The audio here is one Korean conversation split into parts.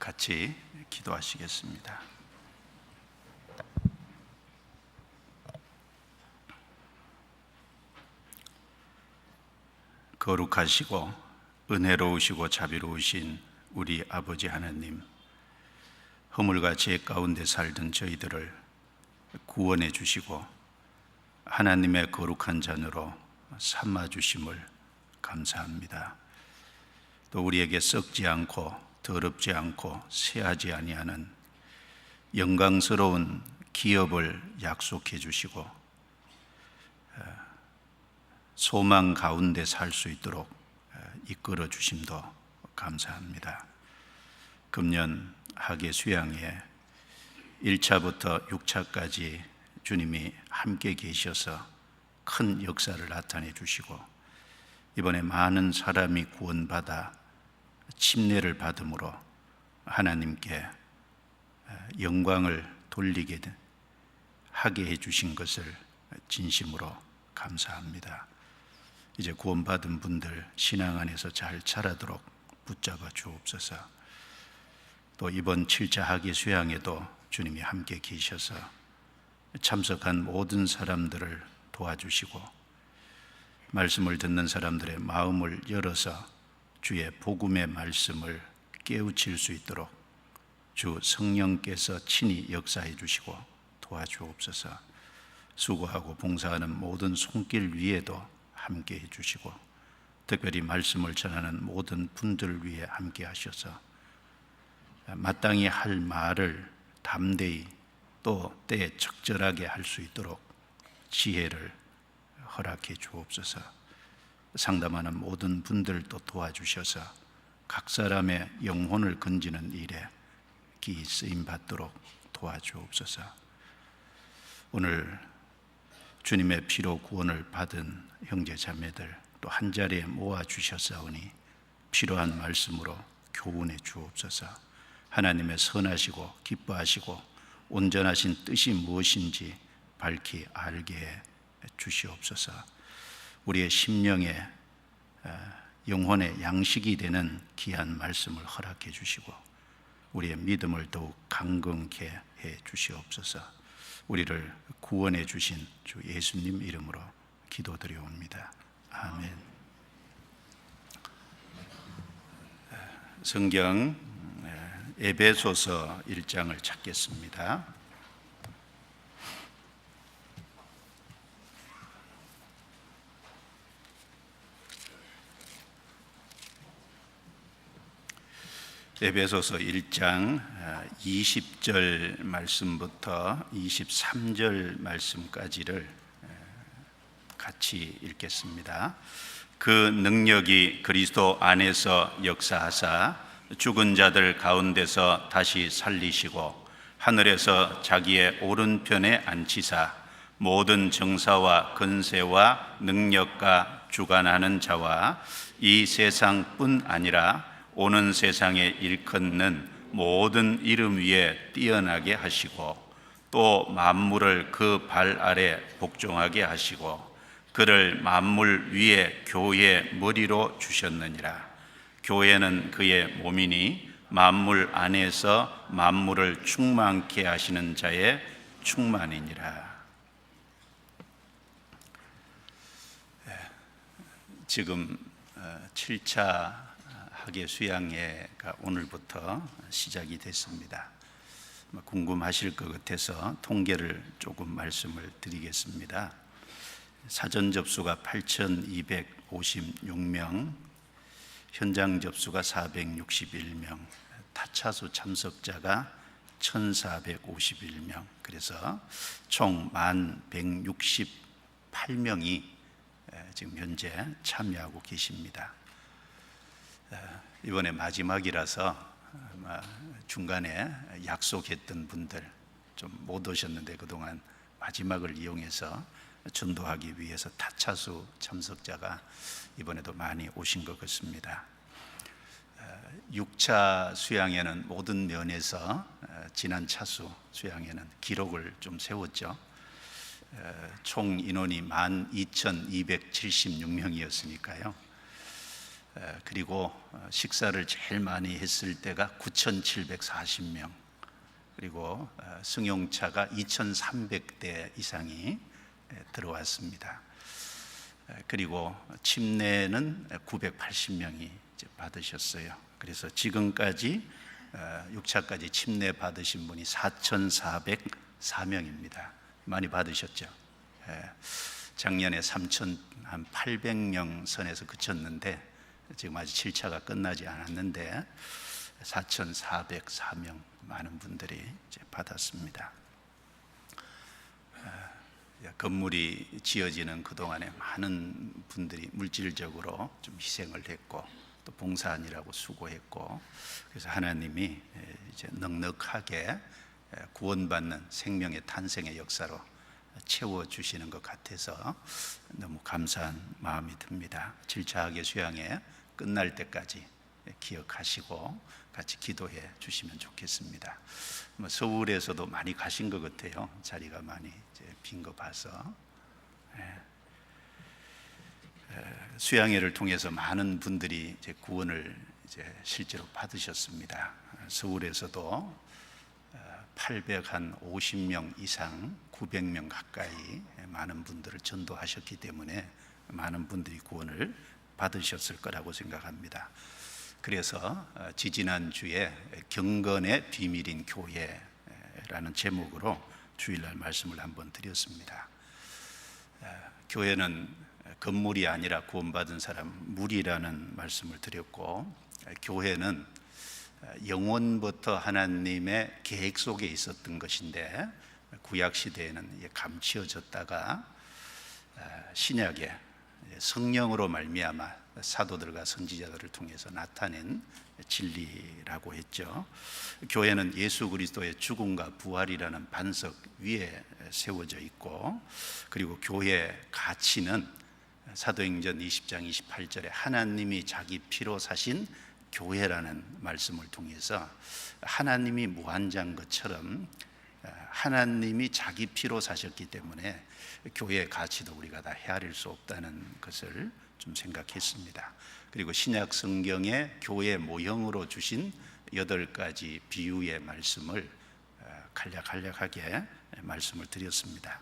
같이 기도하시겠습니다. 거룩하시고 은혜로우시고 자비로우신 우리 아버지 하나님, 허물과 죄 가운데 살던 저희들을 구원해 주시고 하나님의 거룩한 자녀로 삼아 주심을 감사합니다. 또 우리에게 썩지 않고 더럽지 않고 쇠하지 아니하는 영광스러운 기업을 약속해 주시고 소망 가운데 살 수 있도록 이끌어 주심도 감사합니다. 금년 학예 수양회 1차부터 6차까지 주님이 함께 계셔서 큰 역사를 나타내 주시고 이번에 많은 사람이 구원받아 침례를 받음으로 하나님께 영광을 돌리게 하게 해주신 것을 진심으로 감사합니다. 이제 구원받은 분들 신앙 안에서 잘 자라도록 붙잡아 주옵소서. 또 이번 7차 학예 수양에도 주님이 함께 계셔서 참석한 모든 사람들을 도와주시고 말씀을 듣는 사람들의 마음을 열어서 주의 복음의 말씀을 깨우칠 수 있도록 주 성령께서 친히 역사해 주시고 도와주옵소서. 수고하고 봉사하는 모든 손길 위에도 함께 해 주시고 특별히 말씀을 전하는 모든 분들 위해 함께 하셔서 마땅히 할 말을 담대히 또 때에 적절하게 할 수 있도록 지혜를 허락해 주옵소서. 상담하는 모든 분들도 도와주셔서 각 사람의 영혼을 건지는 일에 기이 쓰임 받도록 도와주옵소서. 오늘 주님의 피로 구원을 받은 형제 자매들 또 한자리에 모아주셨사오니 필요한 말씀으로 교훈해 주옵소서. 하나님의 선하시고 기뻐하시고 온전하신 뜻이 무엇인지 밝히 알게 해 주시옵소서. 우리의 심령의 영혼의 양식이 되는 귀한 말씀을 허락해 주시고 우리의 믿음을 더욱 강건케 해 주시옵소서. 우리를 구원해 주신 주 예수님 이름으로 기도드려옵니다. 아멘. 성경 에베소서 1장을 찾겠습니다. 에베소서 1장 20절 말씀부터 23절 말씀까지를 같이 읽겠습니다. 그 능력이 그리스도 안에서 역사하사 죽은 자들 가운데서 다시 살리시고 하늘에서 자기의 오른편에 앉히사 모든 정사와 권세와 능력과 주관하는 자와 이 세상뿐 아니라 오는 세상에 일컫는 모든 이름 위에 뛰어나게 하시고 또 만물을 그 발 아래 복종하게 하시고 그를 만물 위에 교회의 머리로 주셨느니라. 교회는 그의 몸이니 만물 안에서 만물을 충만케 하시는 자의 충만이니라. 지금 7차 학예 수양회가 오늘부터 시작이 됐습니다. 궁금하실 것 같아서 통계를 조금 말씀을 드리겠습니다. 사전 접수가 8,256명, 현장 접수가 461명, 타차수 참석자가 1,451명, 그래서 총 10,168명이 지금 현재 참여하고 계십니다. 이번에 마지막이라서 중간에 약속했던 분들 좀 못 오셨는데 그동안 마지막을 이용해서 전도하기 위해서 타차수 참석자가 이번에도 많이 오신 것 같습니다. 6차 수양회는 모든 면에서 지난 차수 수양회는 기록을 좀 세웠죠. 총 인원이 12,276명이었으니까요. 그리고 식사를 제일 많이 했을 때가 9,740명, 그리고 승용차가 2,300대 이상이 들어왔습니다. 그리고 침례는 980명이 받으셨어요. 그래서 지금까지 6차까지 침례 받으신 분이 4,404명입니다. 많이 받으셨죠? 작년에 3,800명 선에서 그쳤는데 지금 아직 7차가 끝나지 않았는데 4,404명 많은 분들이 이제 받았습니다. 건물이 지어지는 그동안에 많은 분들이 물질적으로 좀 희생을 했고 또 봉사하느라고 수고했고, 그래서 하나님이 이제 넉넉하게 구원받는 생명의 탄생의 역사로 채워주시는 것 같아서 너무 감사한 마음이 듭니다. 7차 학예 수양회 끝날 때까지 기억하시고 같이 기도해 주시면 좋겠습니다. 서울에서도 많이 가신 것 같아요. 자리가 많이 빈 거 봐서. 수양회를 통해서 많은 분들이 이제 구원을 이제 실제로 받으셨습니다. 서울에서도 850명 이상, 900명 가까이 많은 분들을 전도하셨기 때문에 많은 분들이 구원을 받으셨을 거라고 생각합니다. 그래서 지지난주에 경건의 비밀인 교회라는 제목으로 주일날 말씀을 한번 드렸습니다. 교회는 건물이 아니라 구원받은 사람 물이라는 말씀을 드렸고, 교회는 영원부터 하나님의 계획 속에 있었던 것인데 구약 시대에는 감추어졌다가 신약에 성령으로 말미암아 사도들과 선지자들을 통해서 나타낸 진리라고 했죠. 교회는 예수 그리스도의 죽음과 부활이라는 반석 위에 세워져 있고, 그리고 교회의 가치는 사도행전 20장 28절에 하나님이 자기 피로 사신 교회라는 말씀을 통해서 하나님이 무한자인 것처럼 하나님이 자기 피로 사셨기 때문에 교회의 가치도 우리가 다 헤아릴 수 없다는 것을 좀 생각했습니다. 그리고 신약 성경에 교회 모형으로 주신 8가지 비유의 말씀을 간략하게 말씀을 드렸습니다.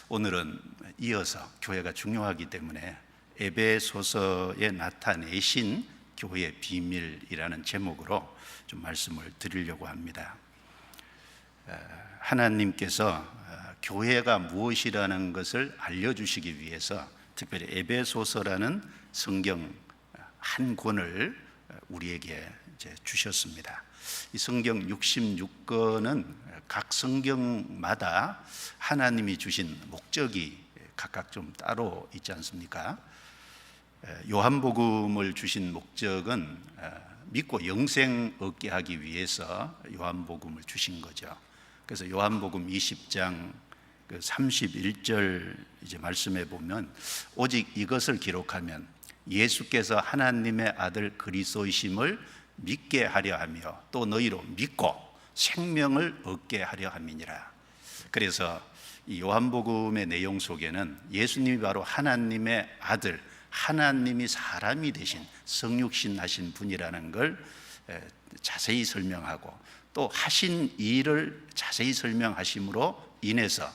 오늘은 이어서 교회가 중요하기 때문에 에베소서에 나타내신 교회의 비밀이라는 제목으로 좀 말씀을 드리려고 합니다. 하나님께서 교회가 무엇이라는 것을 알려주시기 위해서 특별히 에베소서라는 성경 한 권을 우리에게 이제 주셨습니다. 이 성경 66권은 각 성경마다 하나님이 주신 목적이 각각 좀 따로 있지 않습니까? 요한복음을 주신 목적은 믿고 영생 얻게 하기 위해서 요한복음을 주신 거죠. 그래서 요한복음 20장 31절 이제 말씀해 보면 오직 이것을 기록하면 예수께서 하나님의 아들 그리스도이심을 믿게 하려 하며 또 너희로 믿고 생명을 얻게 하려 함이니라. 그래서 이 요한복음의 내용 속에는 예수님이 바로 하나님의 아들, 하나님이 사람이 되신 성육신 하신 분이라는 걸 자세히 설명하고 또 하신 일을 자세히 설명하심으로 인해서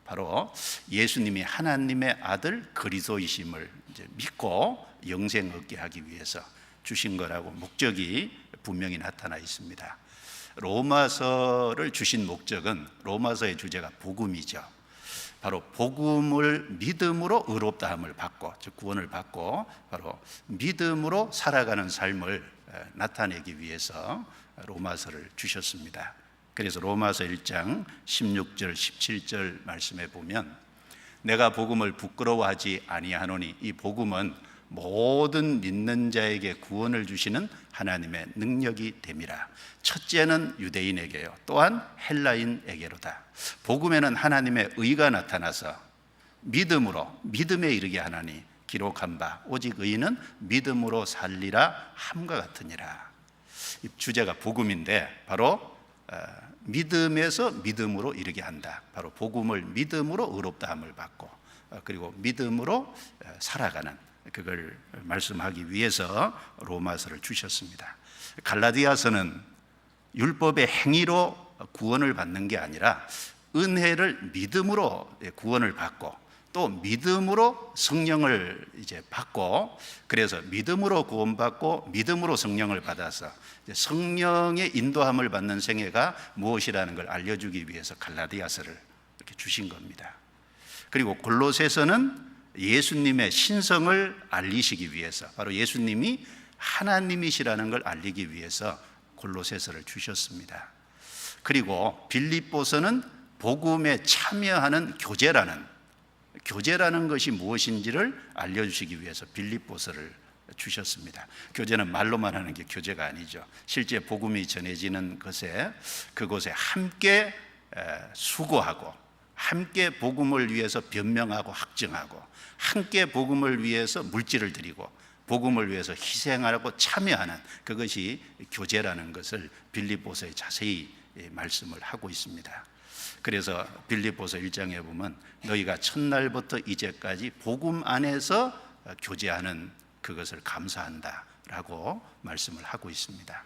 바로 예수님이 하나님의 아들 그리스도이심을 이제 믿고 영생 얻게 하기 위해서 주신 거라고 목적이 분명히 나타나 있습니다. 로마서를 주신 목적은 로마서의 주제가 복음이죠. 바로 복음을 믿음으로 의롭다함을 받고 즉 구원을 받고 바로 믿음으로 살아가는 삶을 나타내기 위해서 로마서를 주셨습니다. 그래서 로마서 1장 16절 17절 말씀에 보면 내가 복음을 부끄러워하지 아니하노니 이 복음은 모든 믿는 자에게 구원을 주시는 하나님의 능력이 됨이라. 첫째는 유대인에게요 또한 헬라인에게로다. 복음에는 하나님의 의가 나타나서 믿음으로 믿음에 이르게 하나니 기록한 바 오직 의인은 믿음으로 살리라 함과 같으니라. 이 주제가 복음인데 바로 믿음에서 믿음으로 이르게 한다. 바로 복음을 믿음으로 의롭다함을 받고 그리고 믿음으로 살아가는 그걸 말씀하기 위해서 로마서를 주셨습니다. 갈라디아서는 율법의 행위로 구원을 받는 게 아니라 은혜를 믿음으로 구원을 받고 또 믿음으로 성령을 이제 받고, 그래서 믿음으로 구원받고 믿음으로 성령을 받아서 성령의 인도함을 받는 생애가 무엇이라는 걸 알려주기 위해서 갈라디아서를 이렇게 주신 겁니다. 그리고 골로새서는 예수님의 신성을 알리시기 위해서, 바로 예수님이 하나님이시라는 걸 알리기 위해서 골로새서를 주셨습니다. 그리고 빌립보서는 복음에 참여하는 교제라는 것이 무엇인지를 알려주시기 위해서 빌립보서를 주셨습니다. 교제는 말로만 하는 게 교제가 아니죠. 실제 복음이 전해지는 그곳에 함께 수고하고, 함께 복음을 위해서 변명하고 확증하고, 함께 복음을 위해서 물질을 드리고 복음을 위해서 희생하고 참여하는 그것이 교제라는 것을 빌립보서에 자세히 말씀을 하고 있습니다. 그래서 빌립보서 1장에 보면 너희가 첫날부터 이제까지 복음 안에서 교제하는 그것을 감사한다라고 말씀을 하고 있습니다.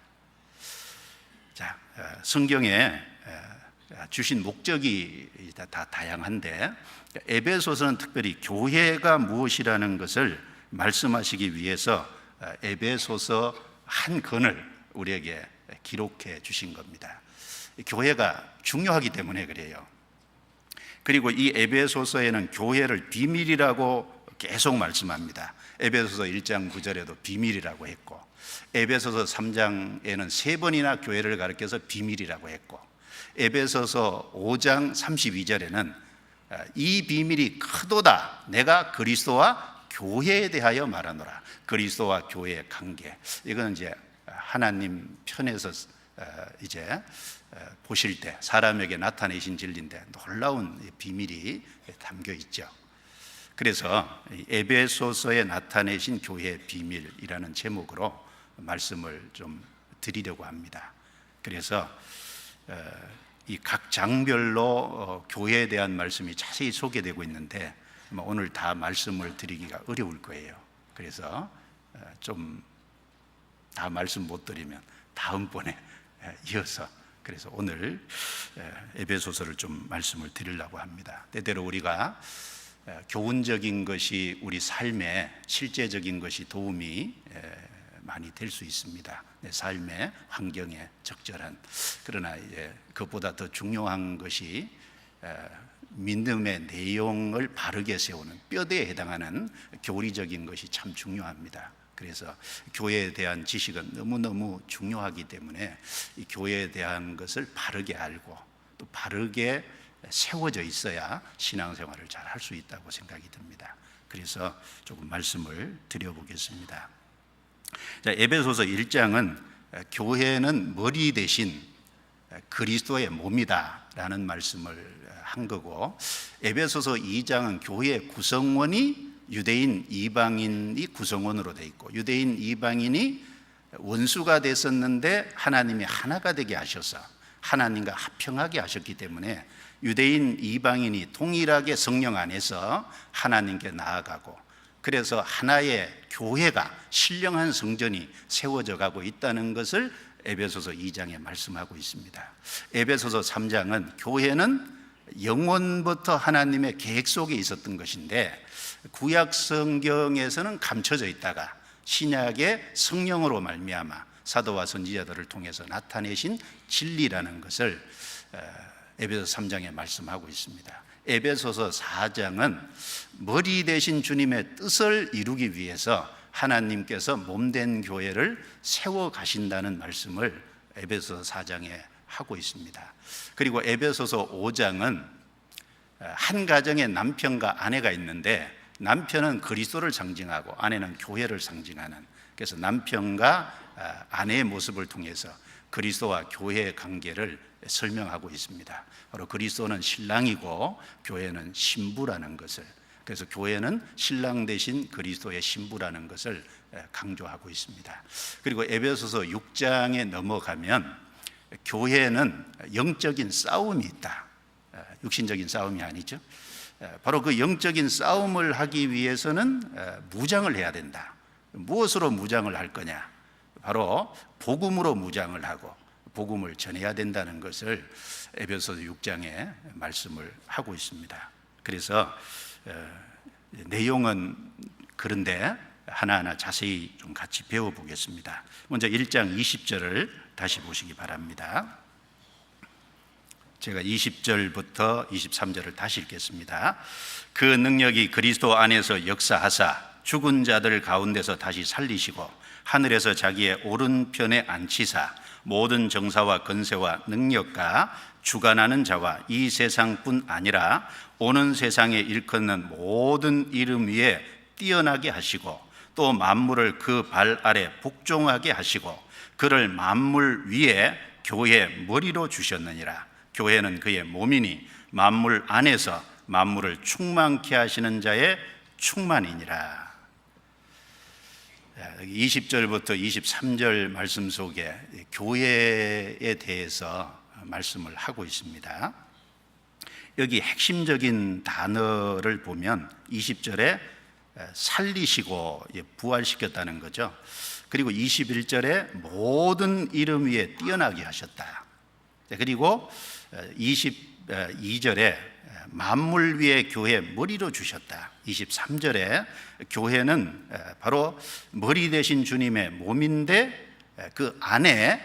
자, 성경에 주신 목적이 다 다양한데 에베소서는 특별히 교회가 무엇이라는 것을 말씀하시기 위해서 에베소서 한 권을 우리에게 기록해 주신 겁니다. 교회가 중요하기 때문에 그래요. 그리고 이 에베소서에는 교회를 비밀이라고 계속 말씀합니다. 에베소서 1장 9절에도 비밀이라고 했고, 에베소서 3장에는 3번이나 교회를 가리켜서 비밀이라고 했고, 에베소서 5장 32절에는 이 비밀이 크도다, 내가 그리스도와 교회에 대하여 말하노라. 그리스도와 교회의 관계, 이건 이제 하나님 편에서 이제 보실 때 사람에게 나타내신 진리인데 놀라운 비밀이 담겨 있죠. 그래서 에베소서에 나타내신 교회의 비밀이라는 제목으로 말씀을 좀 드리려고 합니다. 그래서 이 각 장별로 교회에 대한 말씀이 자세히 소개되고 있는데 오늘 다 말씀을 드리기가 어려울 거예요. 그래서 좀 다 말씀 못 드리면 다음번에 이어서, 그래서 오늘 에베소서를 좀 말씀을 드리려고 합니다. 때때로 우리가 교훈적인 것이 우리 삶에 실제적인 것이 도움이 많이 될 수 있습니다. 내 삶의 환경에 적절한. 그러나 이제 그것보다 더 중요한 것이 믿음의 내용을 바르게 세우는 뼈대에 해당하는 교리적인 것이 참 중요합니다. 그래서 교회에 대한 지식은 너무너무 중요하기 때문에 이 교회에 대한 것을 바르게 알고 또 바르게 세워져 있어야 신앙생활을 잘 할 수 있다고 생각이 듭니다. 그래서 조금 말씀을 드려보겠습니다. 자, 에베소서 1장은 교회는 머리 대신 그리스도의 몸이다 라는 말씀을 한 거고, 에베소서 2장은 교회의 구성원이 유대인 이방인이 구성원으로 돼 있고, 유대인 이방인이 원수가 됐었는데 하나님이 하나가 되게 하셔서 하나님과 합평하게 하셨기 때문에 유대인 이방인이 동일하게 성령 안에서 하나님께 나아가고, 그래서 하나의 교회가 신령한 성전이 세워져 가고 있다는 것을 에베소서 2장에 말씀하고 있습니다. 에베소서 3장은 교회는 영원부터 하나님의 계획 속에 있었던 것인데 구약 성경에서는 감춰져 있다가 신약의 성령으로 말미암아 사도와 선지자들을 통해서 나타내신 진리라는 것을 에베소서 3장에 말씀하고 있습니다. 에베소서 4장은 머리 대신 주님의 뜻을 이루기 위해서 하나님께서 몸된 교회를 세워 가신다는 말씀을 에베소서 4장에 하고 있습니다. 그리고 에베소서 5장은 한 가정에 남편과 아내가 있는데 남편은 그리스도를 상징하고 아내는 교회를 상징하는, 그래서 남편과 아내의 모습을 통해서 그리스도와 교회의 관계를 설명하고 있습니다. 바로 그리스도는 신랑이고 교회는 신부라는 것을, 그래서 교회는 신랑 대신 그리스도의 신부라는 것을 강조하고 있습니다. 그리고 에베소서 6장에 넘어가면 교회는 영적인 싸움이 있다. 육신적인 싸움이 아니죠. 바로 그 영적인 싸움을 하기 위해서는 무장을 해야 된다. 무엇으로 무장을 할 거냐? 바로 복음으로 무장을 하고 복음을 전해야 된다는 것을 에베소서 6장에 말씀을 하고 있습니다. 그래서 내용은 그런데 하나하나 자세히 좀 같이 배워보겠습니다. 먼저 1장 20절을 다시 보시기 바랍니다. 제가 20절부터 23절을 다시 읽겠습니다. 그 능력이 그리스도 안에서 역사하사 죽은 자들 가운데서 다시 살리시고 하늘에서 자기의 오른편에 앉히사 모든 정사와 권세와 능력과 주관하는 자와 이 세상뿐 아니라 오는 세상에 일컫는 모든 이름 위에 뛰어나게 하시고 또 만물을 그 발 아래 복종하게 하시고 그를 만물 위에 교회 머리로 주셨느니라. 교회는 그의 몸이니 만물 안에서 만물을 충만케 하시는 자의 충만이니라. 20절부터 23절 말씀 속에 교회에 대해서 말씀을 하고 있습니다. 여기 핵심적인 단어를 보면 20절에 살리시고 부활시켰다는 거죠. 그리고 21절에 모든 이름 위에 뛰어나게 하셨다. 그리고 22절에 만물 위에 교회 머리로 주셨다. 23절에 교회는 바로 머리 대신 주님의 몸인데 그 안에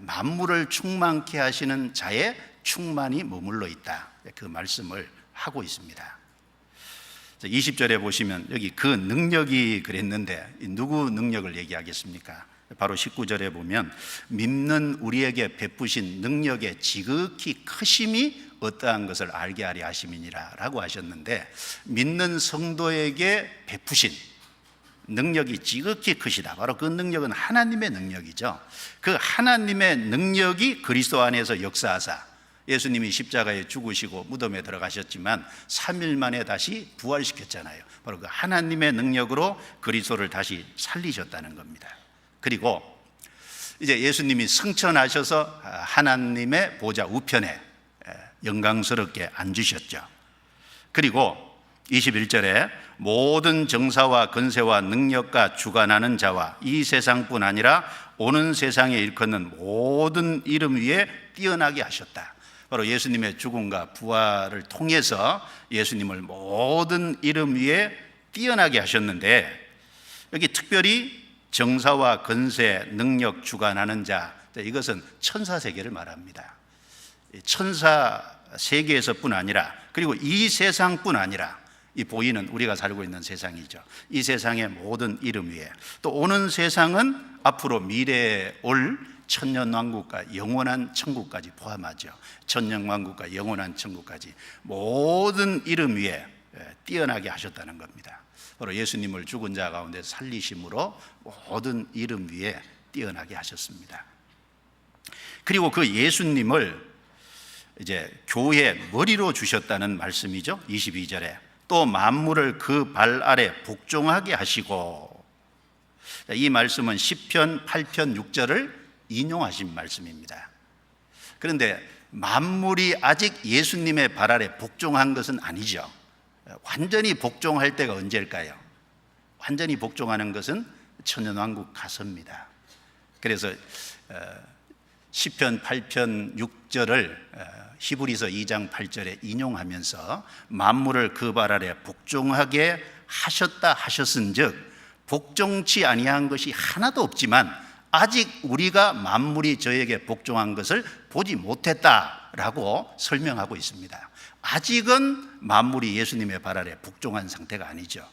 만물을 충만케 하시는 자의 충만이 머물러 있다. 그 말씀을 하고 있습니다. 20절에 보시면 여기 그 능력이 그랬는데 누구 능력을 얘기하겠습니까? 바로 19절에 보면 믿는 우리에게 베푸신 능력의 지극히 크심이 어떠한 것을 알게 하려 하심이니라 라고 하셨는데, 믿는 성도에게 베푸신 능력이 지극히 크시다. 바로 그 능력은 하나님의 능력이죠. 그 하나님의 능력이 그리스도 안에서 역사하사, 예수님이 십자가에 죽으시고 무덤에 들어가셨지만 3일 만에 다시 부활시켰잖아요. 바로 그 하나님의 능력으로 그리스도를 다시 살리셨다는 겁니다. 그리고 이제 예수님이 승천하셔서 하나님의 보좌 우편에 영광스럽게 앉으셨죠. 그리고 21절에 모든 정사와 권세와 능력과 주관하는 자와 이 세상뿐 아니라 오는 세상에 일컫는 모든 이름 위에 뛰어나게 하셨다. 바로 예수님의 죽음과 부활을 통해서 예수님을 모든 이름 위에 뛰어나게 하셨는데, 여기 특별히 정사와 권세, 능력, 주관하는 자, 이것은 천사 세계를 말합니다. 천사 세계에서뿐 아니라, 그리고 이 세상뿐 아니라, 이 보이는 우리가 살고 있는 세상이죠. 이 세상의 모든 이름 위에, 또 오는 세상은 앞으로 미래에 올 천년왕국과 영원한 천국까지 포함하죠. 천년왕국과 영원한 천국까지 모든 이름 위에 뛰어나게 하셨다는 겁니다. 바로 예수님을 죽은 자 가운데 살리심으로 모든 이름 위에 뛰어나게 하셨습니다. 그리고 그 예수님을 이제 교회 머리로 주셨다는 말씀이죠. 22절에 또 만물을 그 발 아래 복종하게 하시고, 이 말씀은 시편 8편 6절을 인용하신 말씀입니다. 그런데 만물이 아직 예수님의 발 아래 복종한 것은 아니죠. 완전히 복종할 때가 언제일까요? 완전히 복종하는 것은 천년왕국 가서입니다. 그래서 시편 8편 6절을 히브리서 2장 8절에 인용하면서 만물을 그 발 아래 복종하게 하셨다 하셨은즉, 복종치 아니한 것이 하나도 없지만 아직 우리가 만물이 저에게 복종한 것을 보지 못했다라고 설명하고 있습니다. 아직은 만물이 예수님의 발 아래 복종한 상태가 아니죠.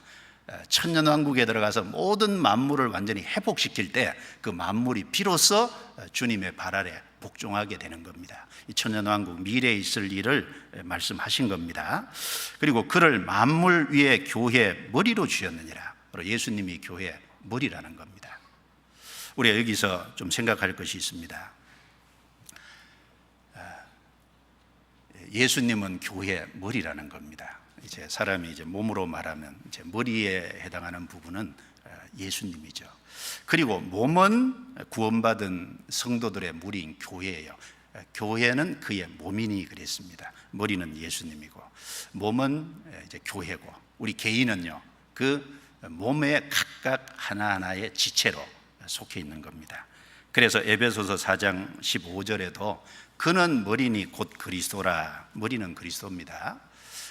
천년왕국에 들어가서 모든 만물을 완전히 회복시킬 때 그 만물이 비로소 주님의 발 아래 복종하게 되는 겁니다. 이 천년왕국 미래에 있을 일을 말씀하신 겁니다. 그리고 그를 만물 위에 교회 머리로 주셨느니라. 바로 예수님이 교회 머리라는 겁니다. 우리가 여기서 좀 생각할 것이 있습니다. 예수님은 교회 머리라는 겁니다. 이제 사람이 이제 몸으로 말하면 이제 머리에 해당하는 부분은 예수님이죠. 그리고 몸은 구원받은 성도들의 무리인 교회예요. 교회는 그의 몸이니 그랬습니다. 머리는 예수님이고 몸은 이제 교회고 우리 개인은요 그 몸의 각각 하나하나의 지체로 속해 있는 겁니다. 그래서 에베소서 4장 15절에도 그는 머리니 곧 그리스도라, 머리는 그리스도입니다.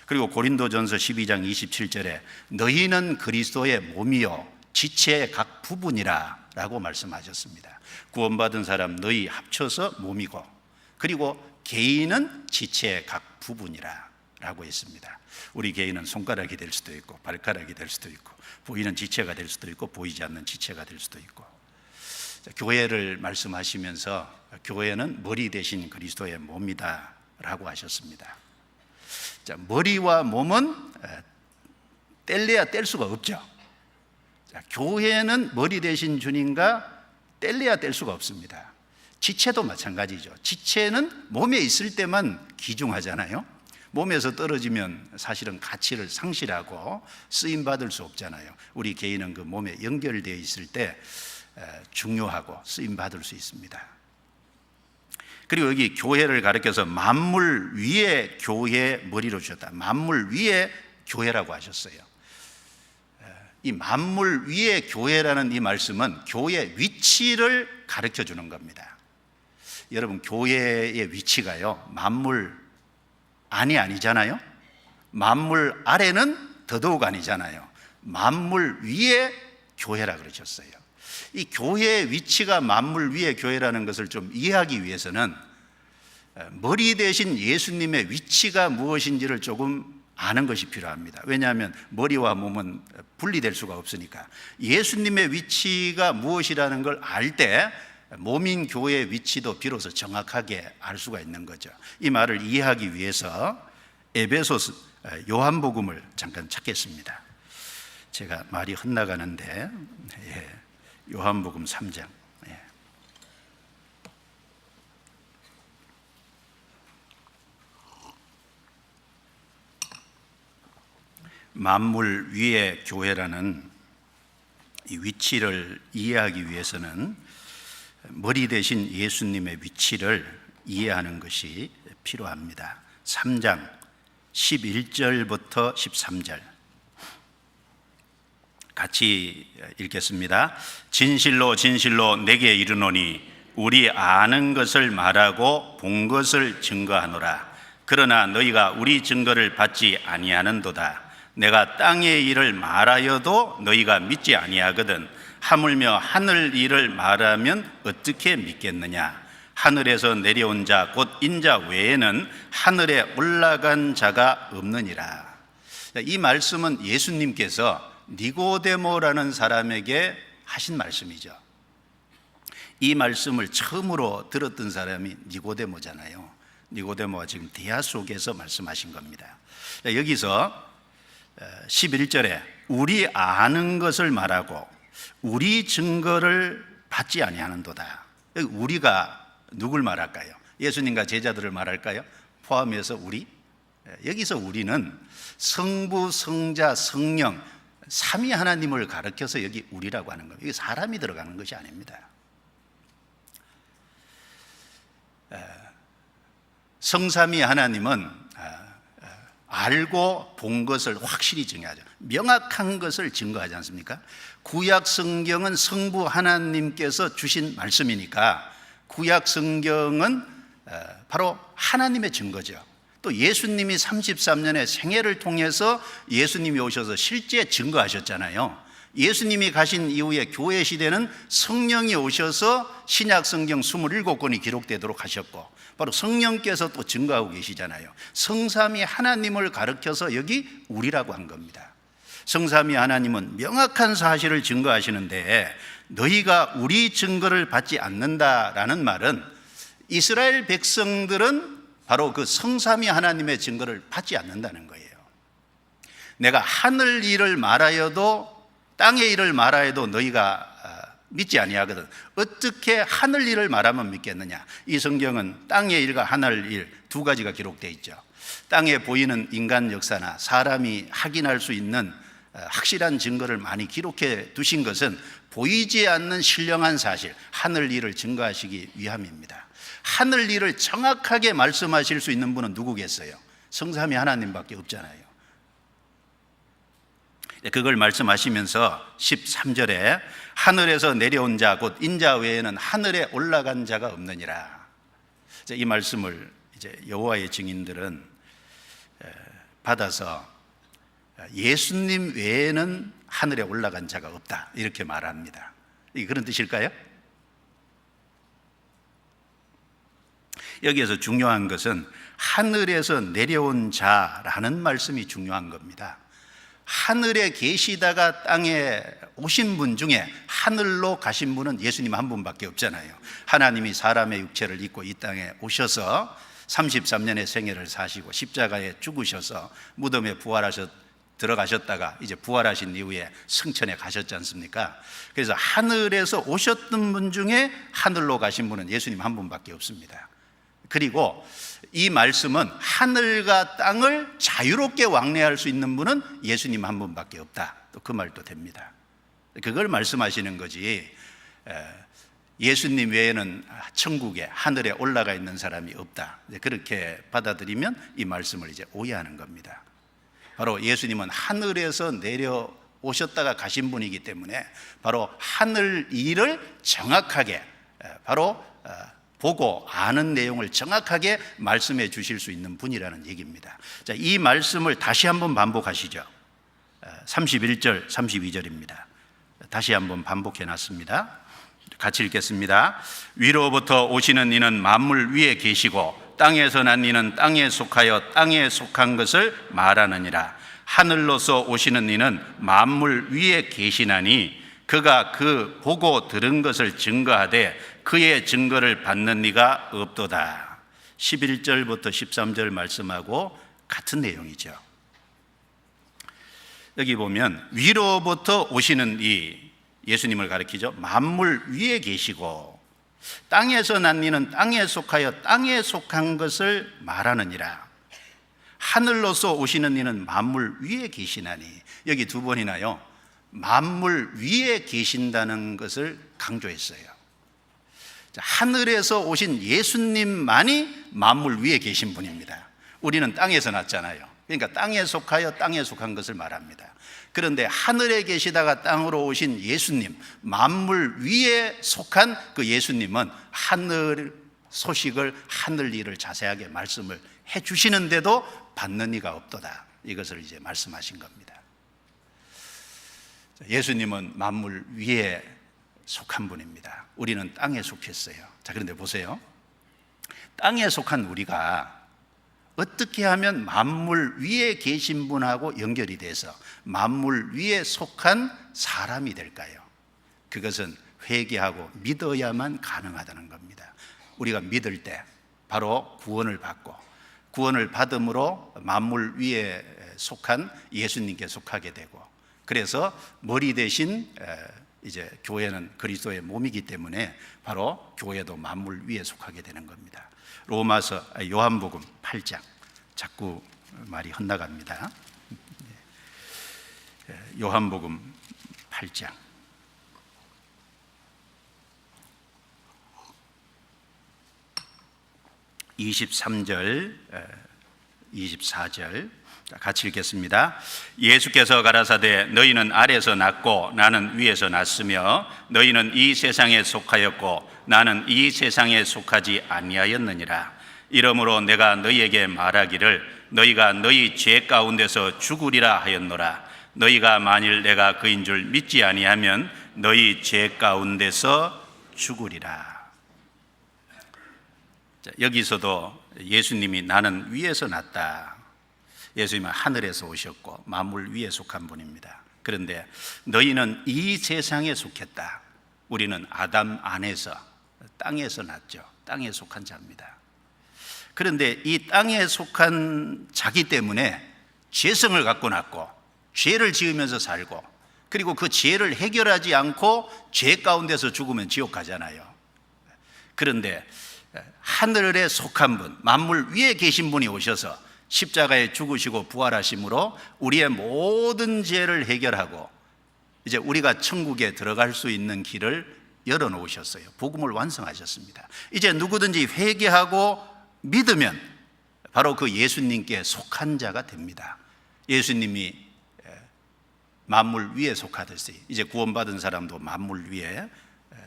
그리고 고린도전서 12장 27절에 너희는 그리스도의 몸이요 지체의 각 부분이라 라고 말씀하셨습니다. 구원받은 사람 너희 합쳐서 몸이고 그리고 개인은 지체의 각 부분이라 라고 했습니다. 우리 개인은 손가락이 될 수도 있고 발가락이 될 수도 있고 보이는 지체가 될 수도 있고 보이지 않는 지체가 될 수도 있고, 교회를 말씀하시면서 교회는 머리 대신 그리스도의 몸이다 라고 하셨습니다. 자, 머리와 몸은 뗄래야 뗄 수가 없죠. 자, 교회는 머리 대신 주님과 뗄래야 뗄 수가 없습니다. 지체도 마찬가지죠. 지체는 몸에 있을 때만 귀중하잖아요. 몸에서 떨어지면 사실은 가치를 상실하고 쓰임받을 수 없잖아요. 우리 개인은 그 몸에 연결되어 있을 때 중요하고 쓰임받을 수 있습니다. 그리고 여기 교회를 가리켜서 만물 위에 교회 머리로 주셨다. 만물 위에 교회라고 하셨어요. 이 만물 위에 교회라는 이 말씀은 교회 위치를 가르쳐 주는 겁니다. 여러분, 교회의 위치가요 만물 안이 아니잖아요. 만물 아래는 더더욱 아니잖아요. 만물 위에 교회라 그러셨어요. 이 교회의 위치가 만물 위에 교회라는 것을 좀 이해하기 위해서는 머리 대신 예수님의 위치가 무엇인지를 조금 아는 것이 필요합니다. 왜냐하면 머리와 몸은 분리될 수가 없으니까. 예수님의 위치가 무엇이라는 걸 알 때 몸인 교회의 위치도 비로소 정확하게 알 수가 있는 거죠. 이 말을 이해하기 위해서 에베소서 요한복음을 잠깐 찾겠습니다. 제가 말이 헛나가는데 요한복음 3장. 만물 위의 교회라는 이 위치를 이해하기 위해서는 머리 대신 예수님의 위치를 이해하는 것이 필요합니다. 3장 11절부터 13절 같이 읽겠습니다. 진실로 진실로 내게 이르노니 우리 아는 것을 말하고 본 것을 증거하노라. 그러나 너희가 우리 증거를 받지 아니하는도다. 내가 땅의 일을 말하여도 너희가 믿지 아니하거든. 하물며 하늘 일을 말하면 어떻게 믿겠느냐. 하늘에서 내려온 자 곧 인자 외에는 하늘에 올라간 자가 없느니라. 이 말씀은 예수님께서 니고데모라는 사람에게 하신 말씀이죠. 이 말씀을 처음으로 들었던 사람이 니고데모잖아요. 니고데모가 지금 대화 속에서 말씀하신 겁니다. 여기서 11절에 우리 아는 것을 말하고 우리 증거를 받지 아니하는도다. 우리가 누굴 말할까요? 예수님과 제자들을 말할까요? 포함해서 우리? 여기서 우리는 성부, 성자, 성령 삼위 하나님을 가르쳐서 여기 우리라고 하는 겁니다. 이게 사람이 들어가는 것이 아닙니다. 성삼위 하나님은 알고 본 것을 확실히 증거하죠. 명확한 것을 증거하지 않습니까? 구약 성경은 성부 하나님께서 주신 말씀이니까 구약 성경은 바로 하나님의 증거죠. 또 예수님이 33년의 생애를 통해서 예수님이 오셔서 실제 증거하셨잖아요. 예수님이 가신 이후에 교회 시대는 성령이 오셔서 신약 성경 27권이 기록되도록 하셨고 바로 성령께서 또 증거하고 계시잖아요. 성삼위 하나님을 가르쳐서 여기 우리라고 한 겁니다. 성삼위 하나님은 명확한 사실을 증거하시는데 너희가 우리 증거를 받지 않는다라는 말은 이스라엘 백성들은 바로 그 성삼위 하나님의 증거를 받지 않는다는 거예요. 내가 하늘 일을 말하여도 땅의 일을 말하여도 너희가 믿지 아니하거든. 어떻게 하늘 일을 말하면 믿겠느냐. 이 성경은 땅의 일과 하늘 일 두 가지가 기록되어 있죠. 땅에 보이는 인간 역사나 사람이 확인할 수 있는 확실한 증거를 많이 기록해 두신 것은 보이지 않는 신령한 사실, 하늘 일을 증거하시기 위함입니다. 하늘 일을 정확하게 말씀하실 수 있는 분은 누구겠어요? 성삼위 하나님밖에 없잖아요. 그걸 말씀하시면서 13절에 하늘에서 내려온 자 곧 인자 외에는 하늘에 올라간 자가 없느니라. 이 말씀을 이제 여호와의 증인들은 받아서 예수님 외에는 하늘에 올라간 자가 없다 이렇게 말합니다. 이게 그런 뜻일까요? 여기에서 중요한 것은 하늘에서 내려온 자라는 말씀이 중요한 겁니다. 하늘에 계시다가 땅에 오신 분 중에 하늘로 가신 분은 예수님 한 분밖에 없잖아요. 하나님이 사람의 육체를 입고 이 땅에 오셔서 33년의 생애를 사시고 십자가에 죽으셔서 무덤에 들어가셨다가 이제 부활하신 이후에 승천에 가셨지 않습니까? 그래서 하늘에서 오셨던 분 중에 하늘로 가신 분은 예수님 한 분밖에 없습니다. 그리고 이 말씀은 하늘과 땅을 자유롭게 왕래할 수 있는 분은 예수님 한 분밖에 없다. 또 그 말도 됩니다. 그걸 말씀하시는 거지 예수님 외에는 천국에 하늘에 올라가 있는 사람이 없다. 그렇게 받아들이면 이 말씀을 이제 오해하는 겁니다. 바로 예수님은 하늘에서 내려오셨다가 가신 분이기 때문에 바로 하늘 일을 정확하게 바로 보고 아는 내용을 정확하게 말씀해 주실 수 있는 분이라는 얘기입니다. 자, 이 말씀을 다시 한번 반복하시죠. 31절, 32절입니다. 다시 한번 반복해 놨습니다. 같이 읽겠습니다. 위로부터 오시는 이는 만물 위에 계시고 땅에서 난 이는 땅에 속하여 땅에 속한 것을 말하느니라. 하늘로서 오시는 이는 만물 위에 계시나니 그가 그 보고 들은 것을 증거하되 그의 증거를 받는 이가 없도다. 11절부터 13절 말씀하고 같은 내용이죠. 여기 보면 위로부터 오시는 이 예수님을 가리키죠. 만물 위에 계시고 땅에서 난 이는 땅에 속하여 땅에 속한 것을 말하느니라. 하늘로서 오시는 이는 만물 위에 계시나니. 여기 두 번이나요 만물 위에 계신다는 것을 강조했어요. 하늘에서 오신 예수님만이 만물 위에 계신 분입니다. 우리는 땅에서 났잖아요. 그러니까 땅에 속하여 땅에 속한 것을 말합니다. 그런데 하늘에 계시다가 땅으로 오신 예수님, 만물 위에 속한 그 예수님은 하늘 소식을, 하늘 일을 자세하게 말씀을 해 주시는데도 받는 이가 없도다. 이것을 이제 말씀하신 겁니다. 예수님은 만물 위에 속한 분입니다. 우리는 땅에 속했어요. 자, 그런데 보세요. 땅에 속한 우리가 어떻게 하면 만물 위에 계신 분하고 연결이 돼서 만물 위에 속한 사람이 될까요? 그것은 회개하고 믿어야만 가능하다는 겁니다. 우리가 믿을 때 바로 구원을 받고 구원을 받음으로 만물 위에 속한 예수님께 속하게 되고, 그래서 머리 대신 이제 교회는 그리스도의 몸이기 때문에 바로 교회도 만물 위에 속하게 되는 겁니다. 요한복음 8장, 자꾸 말이 헛나갑니다. 요한복음 8장 23절, 24절 같이 읽겠습니다. 예수께서 가라사대 너희는 아래에서 났고 나는 위에서 났으며 너희는 이 세상에 속하였고 나는 이 세상에 속하지 아니하였느니라. 이러므로 내가 너희에게 말하기를 너희가 너희 죄 가운데서 죽으리라 하였노라. 너희가 만일 내가 그인 줄 믿지 아니하면 너희 죄 가운데서 죽으리라. 자, 여기서도 예수님이 나는 위에서 났다. 예수님은 하늘에서 오셨고 만물 위에 속한 분입니다. 그런데 너희는 이 세상에 속했다. 우리는 아담 안에서 땅에서 났죠. 땅에 속한 자입니다. 그런데 이 땅에 속한 자기 때문에 죄성을 갖고 났고 죄를 지으면서 살고, 그리고 그 죄를 해결하지 않고 죄 가운데서 죽으면 지옥 가잖아요. 그런데 하늘에 속한 분, 만물 위에 계신 분이 오셔서 십자가에 죽으시고 부활하심으로 우리의 모든 죄를 해결하고 이제 우리가 천국에 들어갈 수 있는 길을 열어놓으셨어요. 복음을 완성하셨습니다. 이제 누구든지 회개하고 믿으면 바로 그 예수님께 속한 자가 됩니다. 예수님이 만물 위에 속하듯이 이제 구원받은 사람도 만물 위에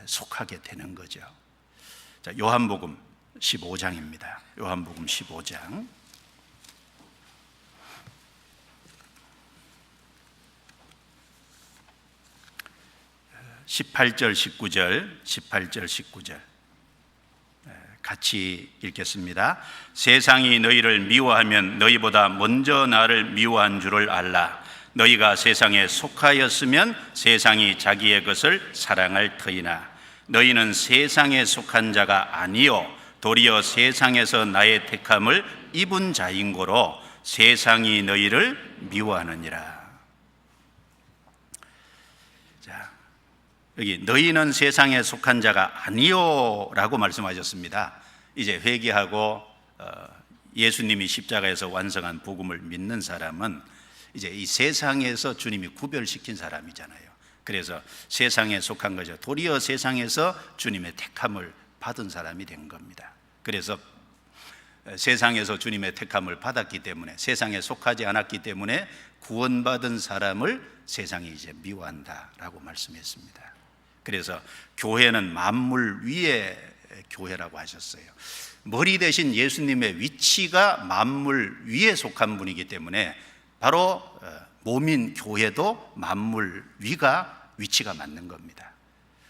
속하게 되는 거죠. 자, 요한복음 15장입니다. 요한복음 15장 18절 19절 같이 읽겠습니다. 세상이 너희를 미워하면 너희보다 먼저 나를 미워한 줄을 알라. 너희가 세상에 속하였으면 세상이 자기의 것을 사랑할 터이나 너희는 세상에 속한 자가 아니요 도리어 세상에서 나의 택함을 입은 자인고로 세상이 너희를 미워하느니라. 자, 여기 너희는 세상에 속한 자가 아니요 라고 말씀하셨습니다. 이제 회개하고 예수님이 십자가에서 완성한 복음을 믿는 사람은 이제 이 세상에서 주님이 구별시킨 사람이잖아요. 그래서 세상에 속한 거죠. 도리어 세상에서 주님의 택함을 받은 사람이 된 겁니다. 그래서 세상에서 주님의 택함을 받았기 때문에, 세상에 속하지 않았기 때문에 구원받은 사람을 세상이 이제 미워한다라고 말씀했습니다. 그래서 교회는 만물 위의 교회라고 하셨어요. 머리 대신 예수님의 위치가 만물 위에 속한 분이기 때문에 바로 몸인 교회도 만물 위가 위치가 맞는 겁니다.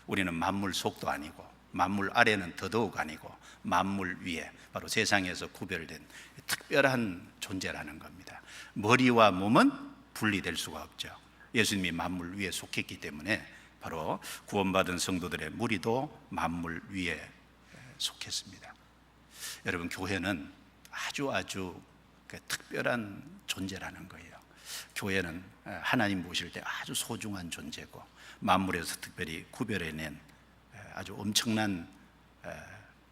우리는 만물 속도 아니고 만물 아래는 더더욱 아니고 만물 위에 바로 세상에서 구별된 특별한 존재라는 겁니다. 머리와 몸은 분리될 수가 없죠. 예수님이 만물 위에 속했기 때문에 바로 구원받은 성도들의 무리도 만물 위에 속했습니다. 여러분, 교회는 아주 특별한 존재라는 거예요. 교회는 하나님 모실 때 아주 소중한 존재고 만물에서 특별히 구별해낸 아주 엄청난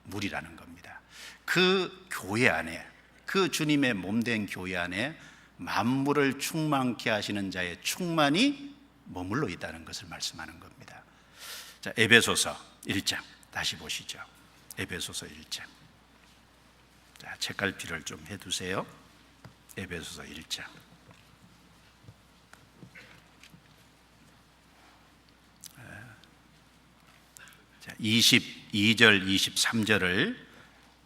무리라는 겁니다. 그 교회 안에, 그 주님의 몸된 교회 안에 만물을 충만케 하시는 자의 충만이 머물러 있다는 것을 말씀하는 겁니다. 자, 에베소서 1장 다시 보시죠. 에베소서 1장. 자, 책갈피를 좀 해두세요. 에베소서 1장 22절 23절을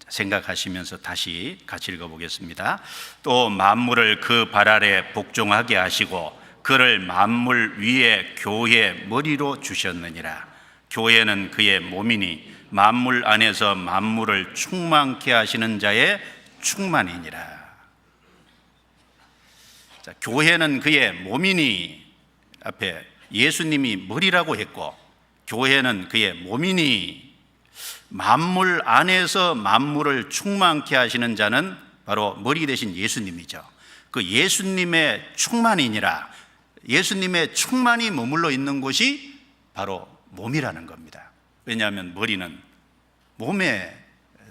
생각하시면서 다시 같이 읽어보겠습니다. 또 만물을 그 발 아래 복종하게 하시고 그를 만물 위에 교회 머리로 주셨느니라. 교회는 그의 몸이니 만물 안에서 만물을 충만케 하시는 자의 충만이니라. 자, 교회는 그의 몸이니, 앞에 예수님이 머리라고 했고 교회는 그의 몸이니 만물 안에서 만물을 충만케 하시는 자는 바로 머리 대신 예수님이죠. 그 예수님의 충만이니라. 예수님의 충만이 머물러 있는 곳이 바로 몸이라는 겁니다. 왜냐하면 머리는 몸에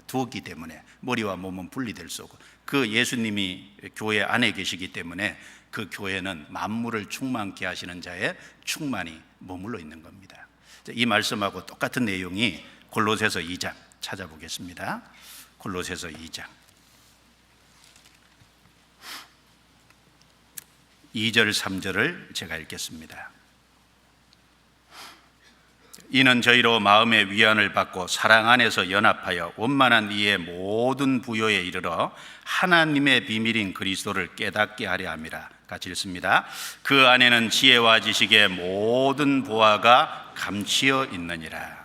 두었기 때문에 머리와 몸은 분리될 수 없고 그 예수님이 교회 안에 계시기 때문에 그 교회는 만물을 충만케 하시는 자의 충만이 머물러 있는 겁니다. 이 말씀하고 똑같은 내용이 골로새서 2장 찾아보겠습니다. 골로새서 2장 2절 3절을 제가 읽겠습니다. 이는 저희로 마음의 위안을 받고 사랑 안에서 연합하여 원만한 이의 모든 부요에 이르러 하나님의 비밀인 그리스도를 깨닫게 하려 함이라. 같이 읽습니다. 그 안에는 지혜와 지식의 모든 보화가 감추어 있느니라.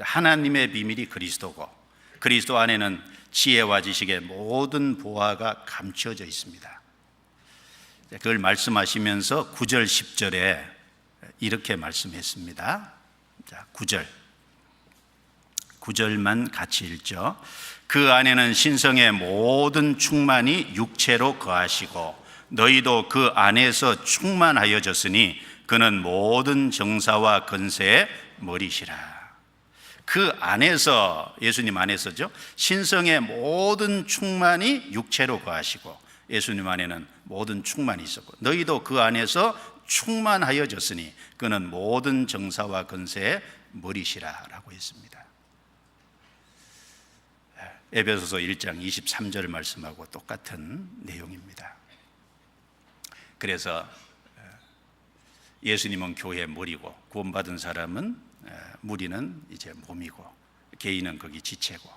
하나님의 비밀이 그리스도고 그리스도 안에는 지혜와 지식의 모든 보화가 감추어져 있습니다. 그걸 말씀하시면서 9절 10절에 이렇게 말씀했습니다. 자, 9절만 같이 읽죠. 그 안에는 신성의 모든 충만이 육체로 거하시고 너희도 그 안에서 충만하여졌으니 그는 모든 정사와 건세의 머리시라. 그 안에서, 예수님 안에서죠, 신성의 모든 충만이 육체로 거하시고 예수님 안에는 모든 충만이 있었고 너희도 그 안에서 충만하여졌으니 그는 모든 정사와 권세의 머리시라라고 했습니다. 에베소서 1장 23절 말씀하고 똑같은 내용입니다. 그래서 예수님은 교회의 머리고 구원받은 사람은 무리는 이제 몸이고 개인은 거기 지체고,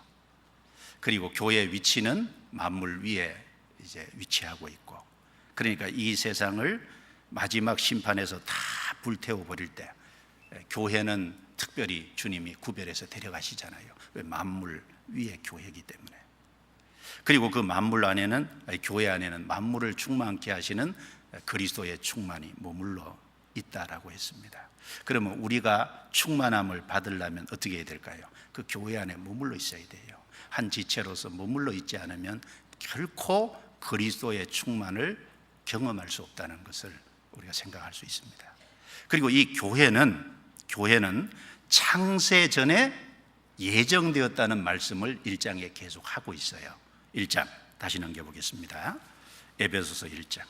그리고 교회의 위치는 만물 위에 이제 위치하고 있고, 그러니까 이 세상을 마지막 심판에서 다 불태워 버릴 때 교회는 특별히 주님이 구별해서 데려가시잖아요. 왜? 만물 위에 교회이기 때문에. 그리고 그 만물 안에는, 교회 안에는 만물을 충만케 하시는 그리스도의 충만이 머물러 있다라고 했습니다. 그러면 우리가 충만함을 받으려면 어떻게 해야 될까요? 그 교회 안에 머물러 있어야 돼요. 한 지체로서 머물러 있지 않으면 결코 그리스도의 충만을 경험할 수 없다는 것을 우리가 생각할 수 있습니다. 그리고 이 교회는 창세 전에 예정되었다는 말씀을 1장에 계속 하고 있어요. 1장 다시 넘겨보겠습니다. 에베소서 1장.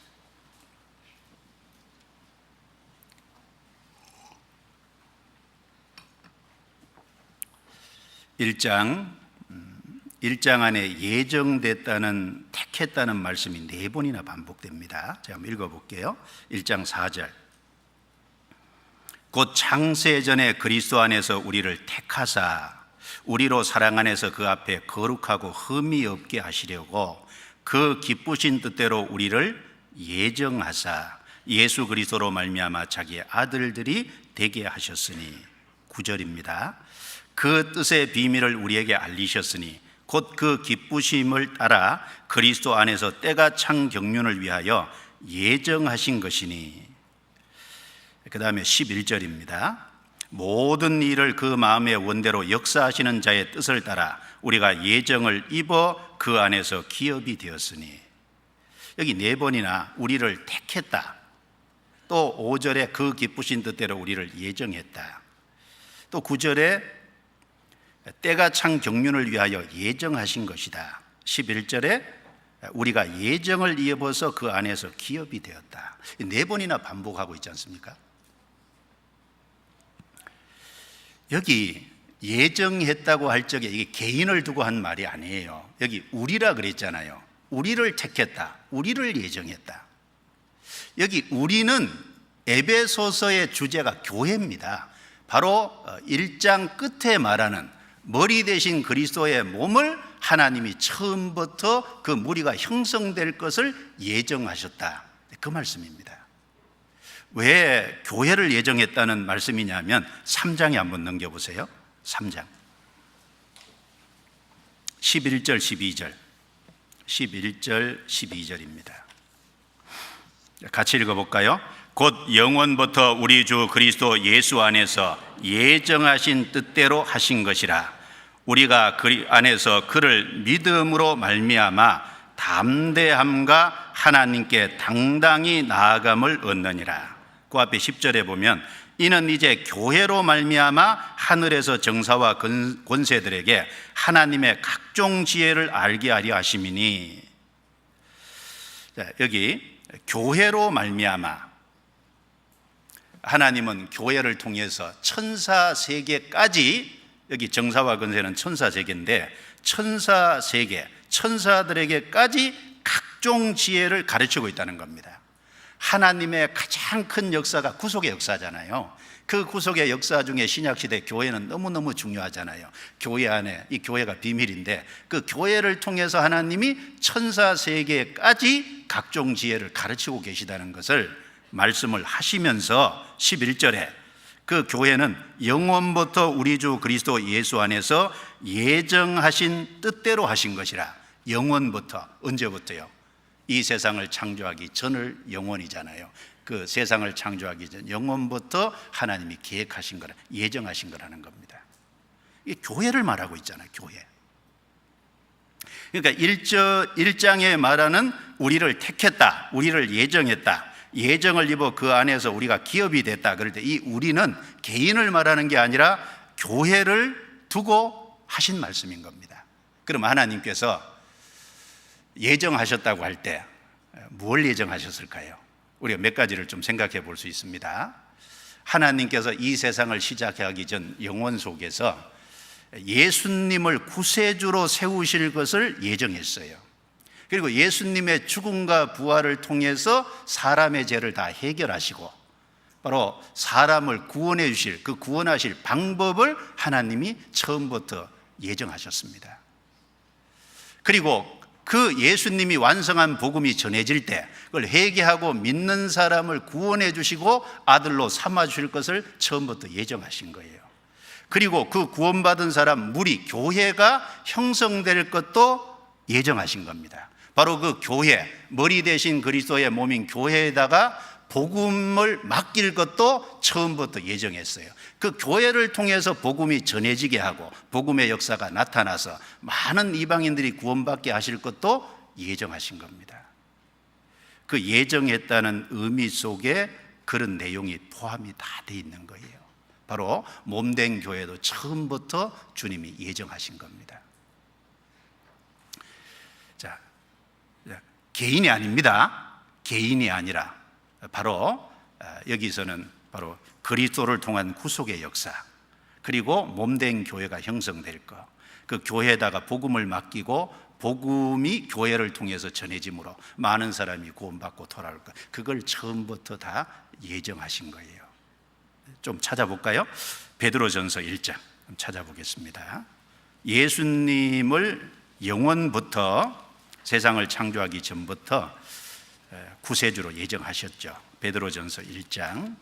1장 안에 예정됐다는, 택했다는 말씀이 4번이나 반복됩니다. 제가 한번 읽어볼게요. 1장 4절. 곧 창세전에 그리스도 안에서 우리를 택하사 우리로 사랑 안에서 그 앞에 거룩하고 흠이 없게 하시려고 그 기쁘신 뜻대로 우리를 예정하사 예수 그리스도로 말미암아 자기의 아들들이 되게 하셨으니, 9절입니다. 그 뜻의 비밀을 우리에게 알리셨으니 곧 그 기쁘심을 따라 그리스도 안에서 때가 찬 경륜을 위하여 예정하신 것이니. 그 다음에 11절입니다. 모든 일을 그 마음의 원대로 역사하시는 자의 뜻을 따라 우리가 예정을 입어 그 안에서 기업이 되었으니. 여기 4번이나 우리를 택했다, 또 5절에 그 기쁘신 뜻대로 우리를 예정했다, 또 9절에 때가 찬 경륜을 위하여 예정하신 것이다, 11절에 우리가 예정을 입어서 그 안에서 기업이 되었다. 4번이나 반복하고 있지 않습니까? 여기 예정했다고 할 적에 이게 개인을 두고 한 말이 아니에요. 여기 우리라 그랬잖아요. 우리를 택했다, 우리를 예정했다. 여기 우리는 에베소서의 주제가 교회입니다. 바로 1장 끝에 말하는 머리 대신 그리스도의 몸을 하나님이 처음부터 그 무리가 형성될 것을 예정하셨다, 그 말씀입니다. 왜 교회를 예정했다는 말씀이냐면 3장에 한번 넘겨보세요. 3장 11절 12절 11절 12절입니다. 같이 읽어볼까요? 곧 영원부터 우리 주 그리스도 예수 안에서 예정하신 뜻대로 하신 것이라. 우리가 그 안에서 그를 믿음으로 말미암아 담대함과 하나님께 당당히 나아감을 얻느니라. 그 앞에 10절에 보면 이는 이제 교회로 말미암아 하늘에서 정사와 권세들에게 하나님의 각종 지혜를 알게 하려 하심이니. 여기 교회로 말미암아, 하나님은 교회를 통해서 천사 세계까지, 여기 정사와 권세는 천사 세계인데 천사 세계, 천사들에게까지 각종 지혜를 가르치고 있다는 겁니다. 하나님의 가장 큰 역사가 구속의 역사잖아요. 그 구속의 역사 중에 신약시대 교회는 너무너무 중요하잖아요. 교회 안에, 이 교회가 비밀인데 그 교회를 통해서 하나님이 천사 세계까지 각종 지혜를 가르치고 계시다는 것을 말씀을 하시면서 11절에 그 교회는 영원부터 우리 주 그리스도 예수 안에서 예정하신 뜻대로 하신 것이라. 영원부터, 언제부터요? 이 세상을 창조하기 전을 영원이잖아요. 그 세상을 창조하기 전 영원부터 하나님이 계획하신 거라, 예정하신 거라는 겁니다. 이 교회를 말하고 있잖아요. 교회. 그러니까 1장에 말하는 우리를 택했다, 우리를 예정했다, 예정을 입어 그 안에서 우리가 기업이 됐다, 그럴 때 이 우리는 개인을 말하는 게 아니라 교회를 두고 하신 말씀인 겁니다. 그럼 하나님께서 예정하셨다고 할 때 뭘 예정하셨을까요? 우리가 몇 가지를 좀 생각해 볼 수 있습니다. 하나님께서 이 세상을 시작하기 전 영원 속에서 예수님을 구세주로 세우실 것을 예정했어요. 그리고 예수님의 죽음과 부활을 통해서 사람의 죄를 다 해결하시고 바로 사람을 구원해 주실 그 구원하실 방법을 하나님이 처음부터 예정하셨습니다. 그리고 그 예수님이 완성한 복음이 전해질 때 그걸 회개하고 믿는 사람을 구원해 주시고 아들로 삼아 주실 것을 처음부터 예정하신 거예요. 그리고 그 구원받은 사람 무리 교회가 형성될 것도 예정하신 겁니다. 바로 그 교회, 머리 대신 그리스도의 몸인 교회에다가 복음을 맡길 것도 처음부터 예정했어요. 그 교회를 통해서 복음이 전해지게 하고 복음의 역사가 나타나서 많은 이방인들이 구원받게 하실 것도 예정하신 겁니다. 그 예정했다는 의미 속에 그런 내용이 포함이 다 돼 있는 거예요. 바로 몸된 교회도 처음부터 주님이 예정하신 겁니다. 자, 개인이 아닙니다. 개인이 아니라 바로 여기서는 바로 그리스도를 통한 구속의 역사, 그리고 몸된 교회가 형성될 것, 그 교회에다가 복음을 맡기고 복음이 교회를 통해서 전해짐으로 많은 사람이 구원받고 돌아올 것, 그걸 처음부터 다 예정하신 거예요. 좀 찾아볼까요? 베드로전서 1장 찾아보겠습니다. 예수님을 영원부터 세상을 창조하기 전부터 구세주로 예정하셨죠. 베드로전서 1장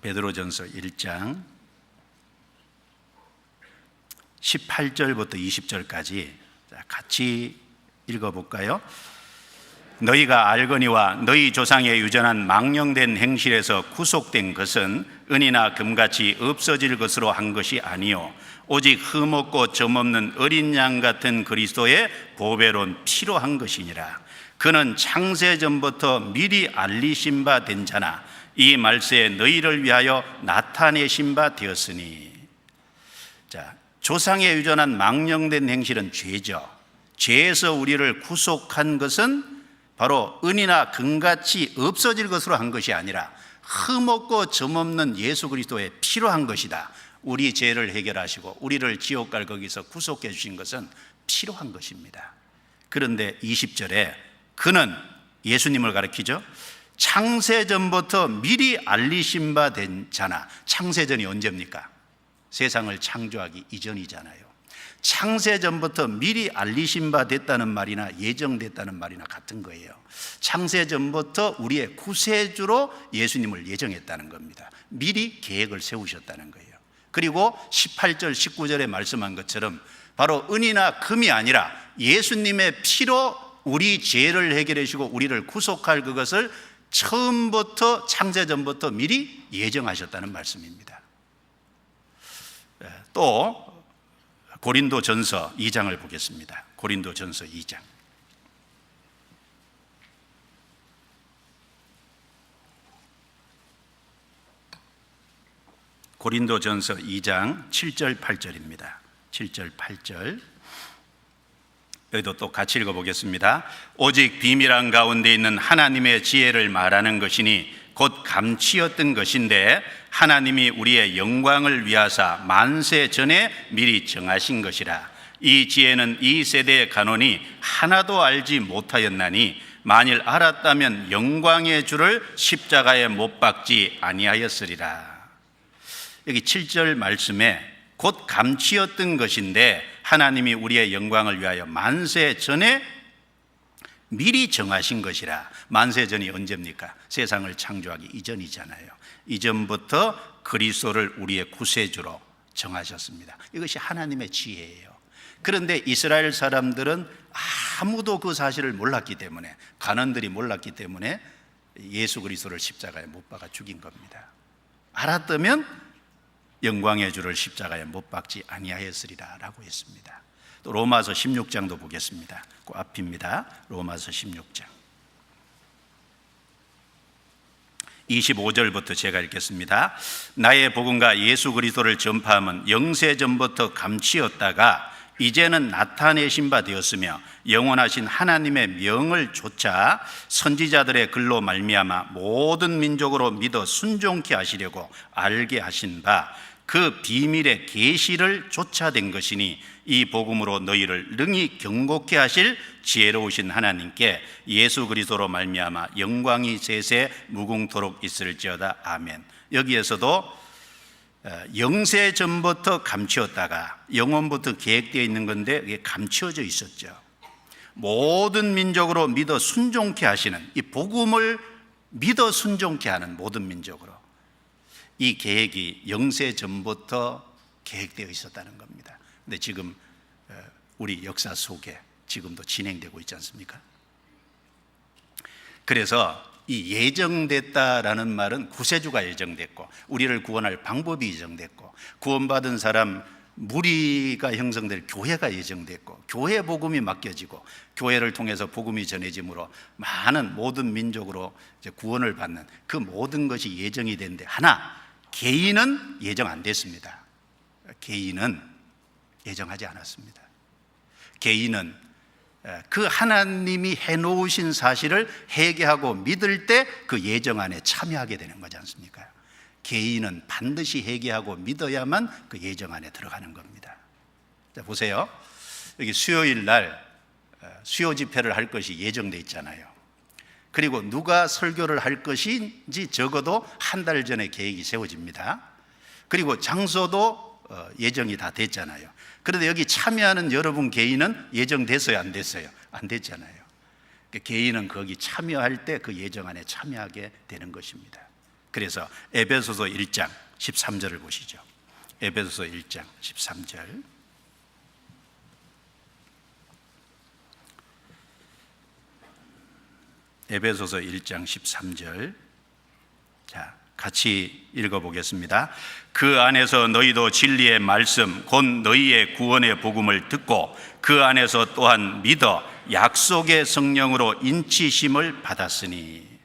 베드로전서 1장 18절부터 20절까지 같이 읽어볼까요? 너희가 알거니와 너희 조상의 유전한 망령된 행실에서 구속된 것은 은이나 금같이 없어질 것으로 한 것이 아니요 오직 흠없고 점없는 어린 양 같은 그리스도의 보배로운 피로 한 것이니라. 그는 창세전부터 미리 알리신 바 된 자나 이 말세에 너희를 위하여 나타내신 바 되었으니. 자, 조상의 유전한 망령된 행실은 죄죠. 죄에서 우리를 구속한 것은 바로 은이나 금같이 없어질 것으로 한 것이 아니라 흠없고 점없는 예수 그리스도의 피로 한 것이다. 우리 죄를 해결하시고 우리를 지옥 갈 거기서 구속해 주신 것은 피로 한 것입니다. 그런데 20절에 그는 예수님을 가리키죠. 창세전부터 미리 알리신 바 된 자나. 창세전이 언제입니까? 세상을 창조하기 이전이잖아요. 창세전부터 미리 알리신 바 됐다는 말이나 예정됐다는 말이나 같은 거예요. 창세전부터 우리의 구세주로 예수님을 예정했다는 겁니다. 미리 계획을 세우셨다는 거예요. 그리고 18절 19절에 말씀한 것처럼 바로 은이나 금이 아니라 예수님의 피로 우리 죄를 해결해 주시고 우리를 구속할 그것을 처음부터 창세전부터 미리 예정하셨다는 말씀입니다. 또 고린도전서 2장을 보겠습니다. 고린도전서 2장 고린도전서 2장 7절 8절입니다. 7절 8절 여기도 또 같이 읽어보겠습니다. 오직 비밀한 가운데 있는 하나님의 지혜를 말하는 것이니 곧 감치었던 것인데 하나님이 우리의 영광을 위하사 만세 전에 미리 정하신 것이라. 이 지혜는 이 세대의 간원이 하나도 알지 못하였나니 만일 알았다면 영광의 주를 십자가에 못 박지 아니하였으리라. 여기 7절 말씀에 곧 감치었던 것인데 하나님이 우리의 영광을 위하여 만세 전에 미리 정하신 것이라. 만세 전이 언제입니까? 세상을 창조하기 이전이잖아요. 이전부터 그리스도를 우리의 구세주로 정하셨습니다. 이것이 하나님의 지혜예요. 그런데 이스라엘 사람들은 아무도 그 사실을 몰랐기 때문에, 간원들이 몰랐기 때문에 예수 그리스도를 십자가에 못 박아 죽인 겁니다. 알았다면 영광의 주를 십자가에 못 박지 아니하였으리라 라고 했습니다. 또 로마서 16장도 보겠습니다. 그 앞입니다. 로마서 16장 25절부터 제가 읽겠습니다. 나의 복음과 예수 그리스도를 전파함은 영세전부터 감치었다가 이제는 나타내신 바 되었으며 영원하신 하나님의 명을 좇아 선지자들의 글로 말미암아 모든 민족으로 믿어 순종케 하시려고 알게 하신 바 그 비밀의 계시를 좇아된 것이니 이 복음으로 너희를 능히 경고케 하실 지혜로우신 하나님께 예수 그리스도로 말미암아 영광이 세세 무궁토록 있을지어다. 아멘. 여기에서도 영세 전부터 감추었다가 영원부터 계획되어 있는 건데 이게 감추어져 있었죠. 모든 민족으로 믿어 순종케 하시는, 이 복음을 믿어 순종케 하는 모든 민족으로, 이 계획이 영세 전부터 계획되어 있었다는 겁니다. 근데 지금 우리 역사 속에 지금도 진행되고 있지 않습니까? 그래서 이 예정됐다라는 말은 구세주가 예정됐고 우리를 구원할 방법이 예정됐고 구원받은 사람 무리가 형성될 교회가 예정됐고 교회 복음이 맡겨지고 교회를 통해서 복음이 전해짐으로 많은 모든 민족으로 이제 구원을 받는 그 모든 것이 예정이 됐는데, 하나 개인은 예정 안 됐습니다. 개인은 예정하지 않았습니다. 개인은 그 하나님이 해놓으신 사실을 회개하고 믿을 때 그 예정 안에 참여하게 되는 거지 않습니까? 개인은 반드시 회개하고 믿어야만 그 예정 안에 들어가는 겁니다. 자, 보세요. 여기 수요일 날 수요 집회를 할 것이 예정돼 있잖아요. 그리고 누가 설교를 할 것인지 적어도 한 달 전에 계획이 세워집니다. 그리고 장소도 예정이 다 됐잖아요. 그런데 여기 참여하는 여러분 개인은 예정됐어요, 안 됐어요? 안 됐잖아요. 개인은 거기 참여할 때 그 예정 안에 참여하게 되는 것입니다. 그래서 에베소서 1장 13절을 보시죠. 에베소서 1장 13절. 에베소서 1장 13절. 자, 같이 읽어보겠습니다. 그 안에서 너희도 진리의 말씀 곧 너희의 구원의 복음을 듣고 그 안에서 또한 믿어 약속의 성령으로 인치심을 받았으니.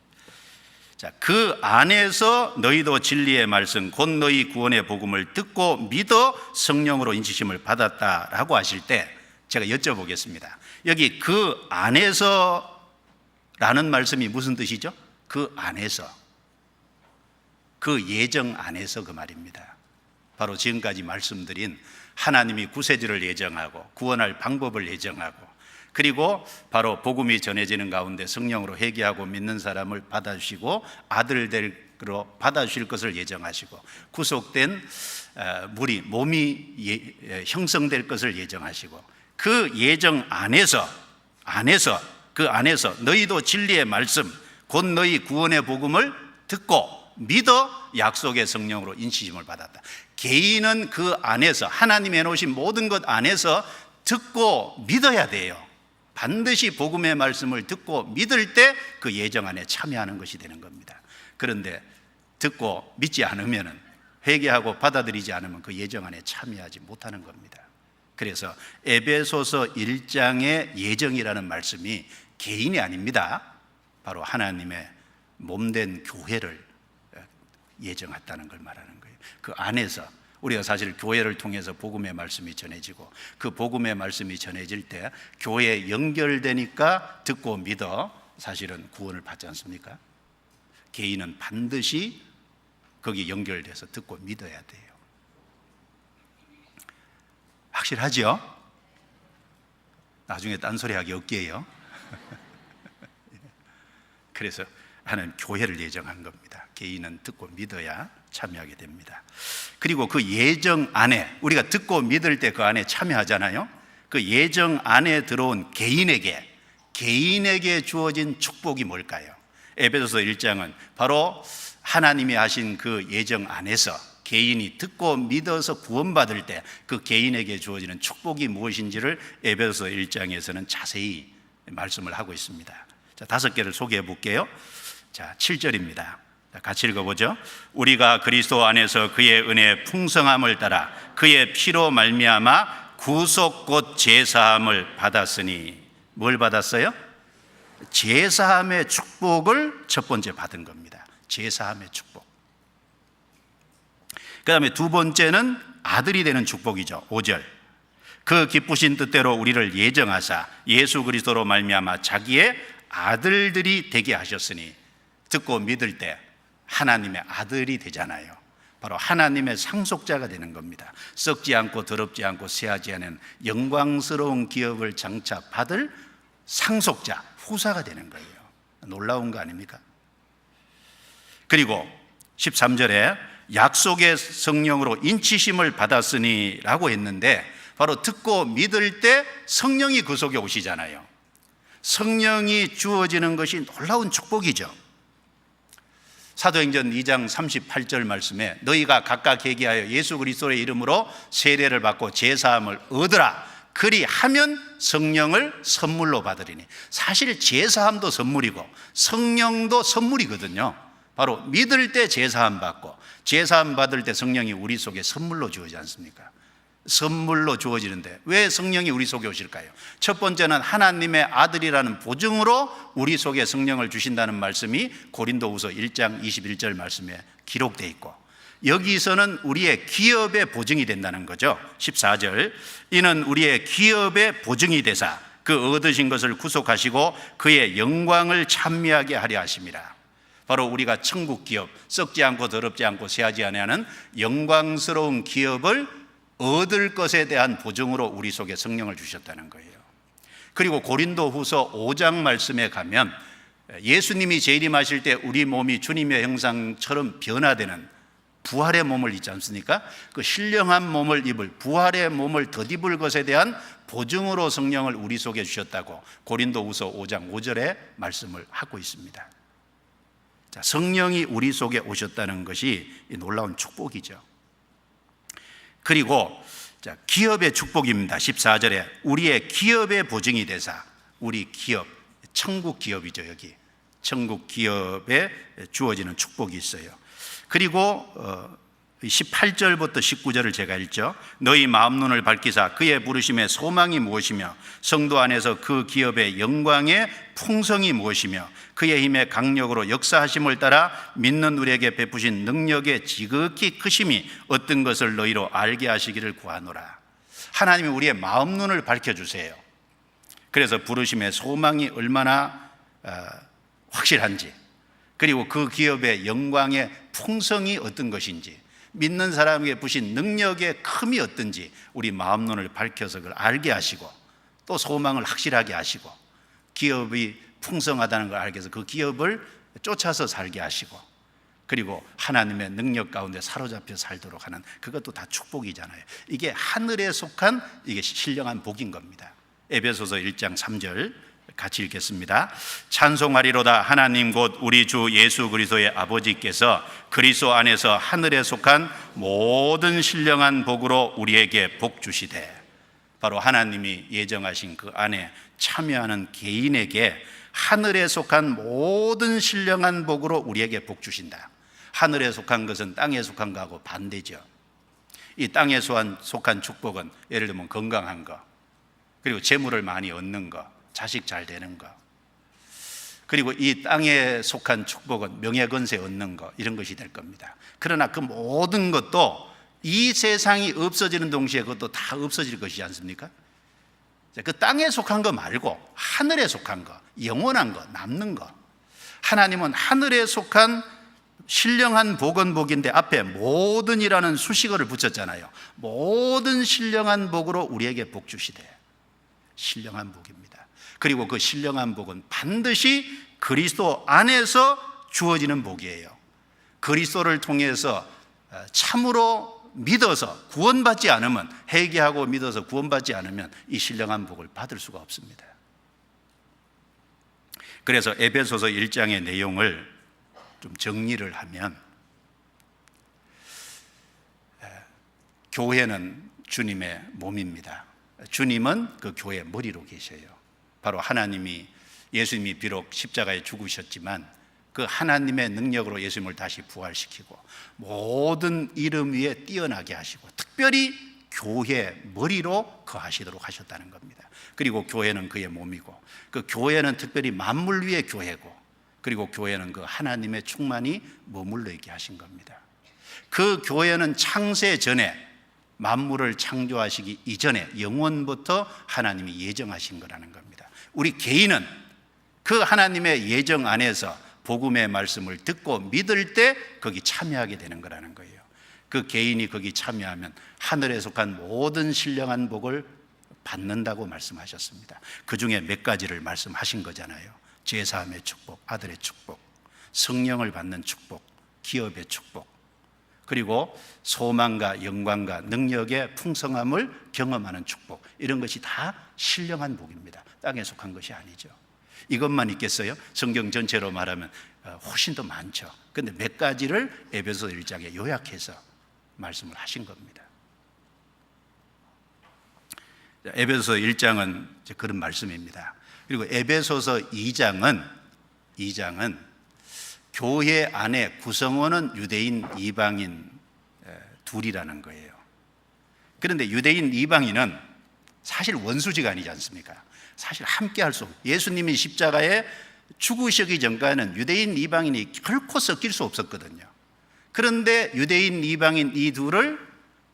자, 그 안에서 너희도 진리의 말씀 곧 너희 구원의 복음을 듣고 믿어 성령으로 인치심을 받았다라고 하실 때 제가 여쭤보겠습니다. 여기 그 안에서 라는 말씀이 무슨 뜻이죠? 그 안에서, 그 예정 안에서 그 말입니다. 바로 지금까지 말씀드린 하나님이 구세주를 예정하고 구원할 방법을 예정하고 그리고 바로 복음이 전해지는 가운데 성령으로 회개하고 믿는 사람을 받아주시고 아들들로 받아주실 것을 예정하시고 구속된 무리, 몸이 형성될 것을 예정하시고 그 예정 안에서 그 안에서 너희도 진리의 말씀 곧 너희 구원의 복음을 듣고 믿어 약속의 성령으로 인치심을 받았다. 개인은 그 안에서 하나님이 해놓으신 모든 것 안에서 듣고 믿어야 돼요. 반드시 복음의 말씀을 듣고 믿을 때 그 예정 안에 참여하는 것이 되는 겁니다. 그런데 듣고 믿지 않으면, 회개하고 받아들이지 않으면 그 예정 안에 참여하지 못하는 겁니다. 그래서 에베소서 1장의 예정이라는 말씀이 개인이 아닙니다. 바로 하나님의 몸된 교회를 예정했다는 걸 말하는 거예요. 그 안에서 우리가 사실 교회를 통해서 복음의 말씀이 전해지고 그 복음의 말씀이 전해질 때 교회에 연결되니까 듣고 믿어 사실은 구원을 받지 않습니까? 개인은 반드시 거기 연결돼서 듣고 믿어야 돼요. 확실하죠? 나중에 딴소리하기 없게요. 그래서 하나님 교회를 예정한 겁니다. 개인은 듣고 믿어야 참여하게 됩니다. 그리고 그 예정 안에 우리가 듣고 믿을 때 그 안에 참여하잖아요. 그 예정 안에 들어온 개인에게 주어진 축복이 뭘까요? 에베소서 1장은 바로 하나님이 하신 그 예정 안에서 개인이 듣고 믿어서 구원받을 때 그 개인에게 주어지는 축복이 무엇인지를 에베소서 1장에서는 자세히 말씀을 하고 있습니다. 자, 5개를 소개해 볼게요. 자, 7절입니다. 같이 읽어보죠. 우리가 그리스도 안에서 그의 은혜의 풍성함을 따라 그의 피로 말미암아 구속 곧 제사함을 받았으니. 뭘 받았어요? 제사함의 축복을 첫 번째 받은 겁니다. 제사함의 축복. 그 다음에 두 번째는 아들이 되는 축복이죠. 5절. 그 기쁘신 뜻대로 우리를 예정하사 예수 그리스도로 말미암아 자기의 아들들이 되게 하셨으니, 듣고 믿을 때 하나님의 아들이 되잖아요. 바로 하나님의 상속자가 되는 겁니다. 썩지 않고 더럽지 않고 쇠하지 않은 영광스러운 기업을 장차 받을 상속자, 후사가 되는 거예요. 놀라운 거 아닙니까? 그리고 13절에 약속의 성령으로 인치심을 받았으니 라고 했는데, 바로 듣고 믿을 때 성령이 그 속에 오시잖아요. 성령이 주어지는 것이 놀라운 축복이죠. 사도행전 2장 38절 말씀에 너희가 각각 회개하여 예수 그리스도의 이름으로 세례를 받고 제사함을 얻으라, 그리하면 성령을 선물로 받으리니. 사실 제사함도 선물이고 성령도 선물이거든요. 바로 믿을 때 제사함 받고 제사함 받을 때 성령이 우리 속에 선물로 주어지지 않습니까? 선물로 주어지는데 왜 성령이 우리 속에 오실까요? 첫 번째는 하나님의 아들이라는 보증으로 우리 속에 성령을 주신다는 말씀이 고린도후서 1장 21절 말씀에 기록되어 있고, 여기서는 우리의 기업의 보증이 된다는 거죠. 14절, 이는 우리의 기업의 보증이 되사 그 얻으신 것을 구속하시고 그의 영광을 찬미하게 하려 하심이라. 바로 우리가 천국 기업, 썩지 않고 더럽지 않고 쇠하지 아니하는 영광스러운 기업을 얻을 것에 대한 보증으로 우리 속에 성령을 주셨다는 거예요. 그리고 고린도후서 5장 말씀에 가면 예수님이 재림하실 때 우리 몸이 주님의 형상처럼 변화되는 부활의 몸을 입지 않습니까? 그 신령한 몸을 입을, 부활의 몸을 덧입을 것에 대한 보증으로 성령을 우리 속에 주셨다고 고린도후서 5장 5절에 말씀을 하고 있습니다. 자, 성령이 우리 속에 오셨다는 것이 놀라운 축복이죠. 그리고 기업의 축복입니다. 14절에 우리의 기업의 보증이 되사, 우리 기업, 천국 기업이죠. 여기 천국 기업에 주어지는 축복이 있어요. 그리고 18절부터 19절을 제가 읽죠. 너희 마음 눈을 밝히사 그의 부르심의 소망이 무엇이며 성도 안에서 그 기업의 영광의 풍성이 무엇이며 그의 힘의 강력으로 역사하심을 따라 믿는 우리에게 베푸신 능력의 지극히 크심이 어떤 것을 너희로 알게 하시기를 구하노라. 하나님이 우리의 마음 눈을 밝혀주세요. 그래서 부르심의 소망이 얼마나 확실한지, 그리고 그 기업의 영광의 풍성이 어떤 것인지, 믿는 사람에게 부신 능력의 큼이 어떤지 우리 마음 눈을 밝혀서 그걸 알게 하시고, 또 소망을 확실하게 하시고, 기업이 풍성하다는 걸 알게 해서 그 기업을 쫓아서 살게 하시고, 그리고 하나님의 능력 가운데 사로잡혀 살도록 하는, 그것도 다 축복이잖아요. 이게 하늘에 속한, 이게 신령한 복인 겁니다. 에베소서 1장 3절 같이 읽겠습니다. 찬송하리로다. 하나님 곧 우리 주 예수 그리스도의 아버지께서 그리스도 안에서 하늘에 속한 모든 신령한 복으로 우리에게 복 주시되. 바로 하나님이 예정하신 그 안에 참여하는 개인에게 하늘에 속한 모든 신령한 복으로 우리에게 복 주신다. 하늘에 속한 것은 땅에 속한 것하고 반대죠. 이 땅에 속한 축복은 예를 들면 건강한 거, 그리고 재물을 많이 얻는 거, 자식 잘 되는 거, 그리고 이 땅에 속한 축복은 명예건세 얻는 거, 이런 것이 될 겁니다. 그러나 그 모든 것도 이 세상이 없어지는 동시에 그것도 다 없어질 것이지 않습니까? 그 땅에 속한 거 말고 하늘에 속한 거, 영원한 거, 남는 거. 하나님은 하늘에 속한 신령한 복은 복인데 앞에 모든이라는 수식어를 붙였잖아요. 모든 신령한 복으로 우리에게 복 주시되. 신령한 복입니다. 그리고 그 신령한 복은 반드시 그리스도 안에서 주어지는 복이에요. 그리스도를 통해서 참으로 믿어서 구원받지 않으면, 회개하고 믿어서 구원받지 않으면 이 신령한 복을 받을 수가 없습니다. 그래서 에베소서 1장의 내용을 좀 정리를 하면, 교회는 주님의 몸입니다. 주님은 그 교회의 머리로 계셔요. 바로 하나님이, 예수님이 비록 십자가에 죽으셨지만 그 하나님의 능력으로 예수님을 다시 부활시키고 모든 이름 위에 뛰어나게 하시고 특별히 교회 머리로 거하시도록 하셨다는 겁니다. 그리고 교회는 그의 몸이고, 그 교회는 특별히 만물 위의 교회고, 그리고 교회는 그 하나님의 충만이 머물러 있게 하신 겁니다. 그 교회는 창세 전에 만물을 창조하시기 이전에 영원부터 하나님이 예정하신 거라는 겁니다. 우리 개인은 그 하나님의 예정 안에서 복음의 말씀을 듣고 믿을 때 거기 참여하게 되는 거라는 거예요. 그 개인이 거기 참여하면 하늘에 속한 모든 신령한 복을 받는다고 말씀하셨습니다. 그 중에 몇 가지를 말씀하신 거잖아요. 제사함의 축복, 아들의 축복, 성령을 받는 축복, 기업의 축복, 그리고 소망과 영광과 능력의 풍성함을 경험하는 축복, 이런 것이 다 신령한 복입니다. 땅에 속한 것이 아니죠. 이것만 있겠어요? 성경 전체로 말하면 훨씬 더 많죠. 그런데 몇 가지를 에베소 1장에 요약해서 말씀을 하신 겁니다. 에베소서 1장은 그런 말씀입니다. 그리고 에베소서 2장은 교회 안에 구성원은 유대인, 이방인 둘이라는 거예요. 그런데 유대인, 이방인은 사실 원수지가 아니지 않습니까? 사실 함께 할 수 없어요. 예수님이 십자가에 죽으시기 전까지는 유대인, 이방인이 결코 섞일 수 없었거든요. 그런데 유대인, 이방인 이 둘을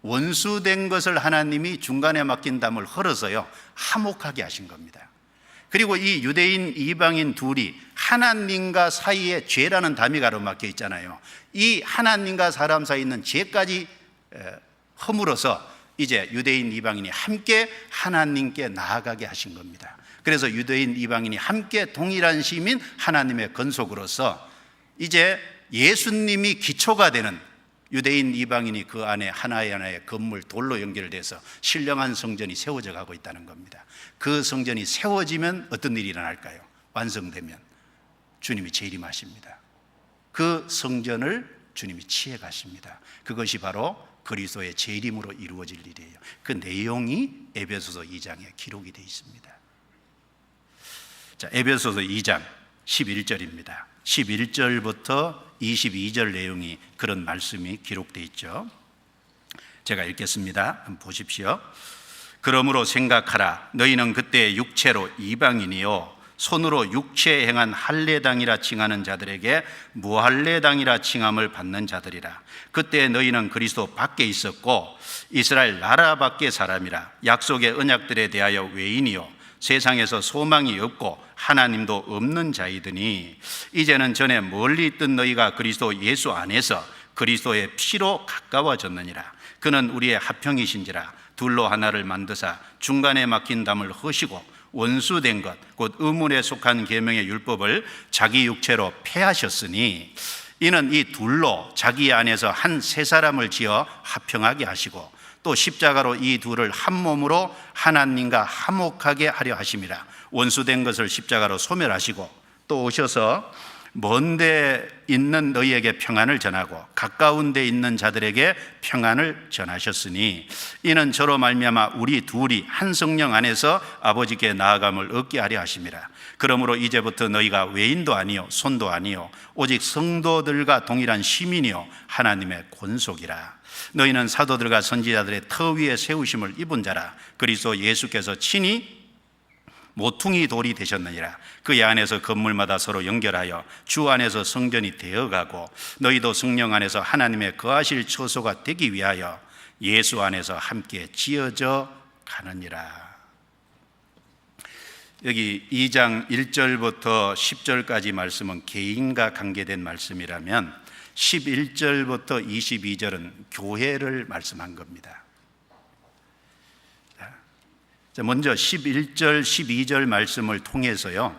원수된 것을 하나님이 중간에 맡긴 담을 헐어서요 화목하게 하신 겁니다. 그리고 이 유대인, 이방인 둘이 하나님과 사이에 죄라는 담이 가로막혀 있잖아요. 이 하나님과 사람 사이에 있는 죄까지 허물어서 이제 유대인, 이방인이 함께 하나님께 나아가게 하신 겁니다. 그래서 유대인, 이방인이 함께 동일한 시민 하나님의 건속으로서 이제 예수님이 기초가 되는 유대인, 이방인이 그 안에 하나의 건물 돌로 연결돼서 신령한 성전이 세워져 가고 있다는 겁니다. 그 성전이 세워지면 어떤 일이 일어날까요? 완성되면 주님이 재림하십니다. 그 성전을 주님이 취해 가십니다. 그것이 바로 그리스도의 재림으로 이루어질 일이에요. 그 내용이 에베소서 2장에 기록이 되어 있습니다. 자, 에베소서 2장 11절입니다. 11절부터 22절 내용이 그런 말씀이 기록되어 있죠. 제가 읽겠습니다. 한번 보십시오. 그러므로 생각하라. 너희는 그때 육체로 이방인이요 손으로 육체에 행한 할례당이라 칭하는 자들에게 무할례당이라 칭함을 받는 자들이라. 그때 너희는 그리스도 밖에 있었고 이스라엘 나라 밖의 사람이라. 약속의 언약들에 대하여 외인이요 세상에서 소망이 없고 하나님도 없는 자이더니 이제는 전에 멀리 있던 너희가 그리스도 예수 안에서 그리스도의 피로 가까워졌느니라. 그는 우리의 합형이신지라. 둘로 하나를 만드사 중간에 막힌 담을 허시고 원수된 것 곧 의문에 속한 계명의 율법을 자기 육체로 폐하셨으니 이는 이 둘로 자기 안에서 한 세 사람을 지어 합형하게 하시고 또 십자가로 이 둘을 한 몸으로 하나님과 화목하게 하려 하심이라. 원수된 것을 십자가로 소멸하시고 또 오셔서 먼데 있는 너희에게 평안을 전하고 가까운 데 있는 자들에게 평안을 전하셨으니 이는 저로 말미암아 우리 둘이 한 성령 안에서 아버지께 나아감을 얻게 하려 하심이라. 그러므로 이제부터 너희가 외인도 아니요 손도 아니요 오직 성도들과 동일한 시민이요 하나님의 권속이라. 너희는 사도들과 선지자들의 터 위에 세우심을 입은 자라. 그리스도 예수께서 친히 모퉁이 돌이 되셨느니라. 그의 안에서 건물마다 서로 연결하여 주 안에서 성전이 되어가고 너희도 성령 안에서 하나님의 거하실 처소가 되기 위하여 예수 안에서 함께 지어져 가느니라. 여기 2장 1절부터 10절까지 말씀은 개인과 관계된 말씀이라면 11절부터 22절은 교회를 말씀한 겁니다. 먼저 11절, 12절 말씀을 통해서요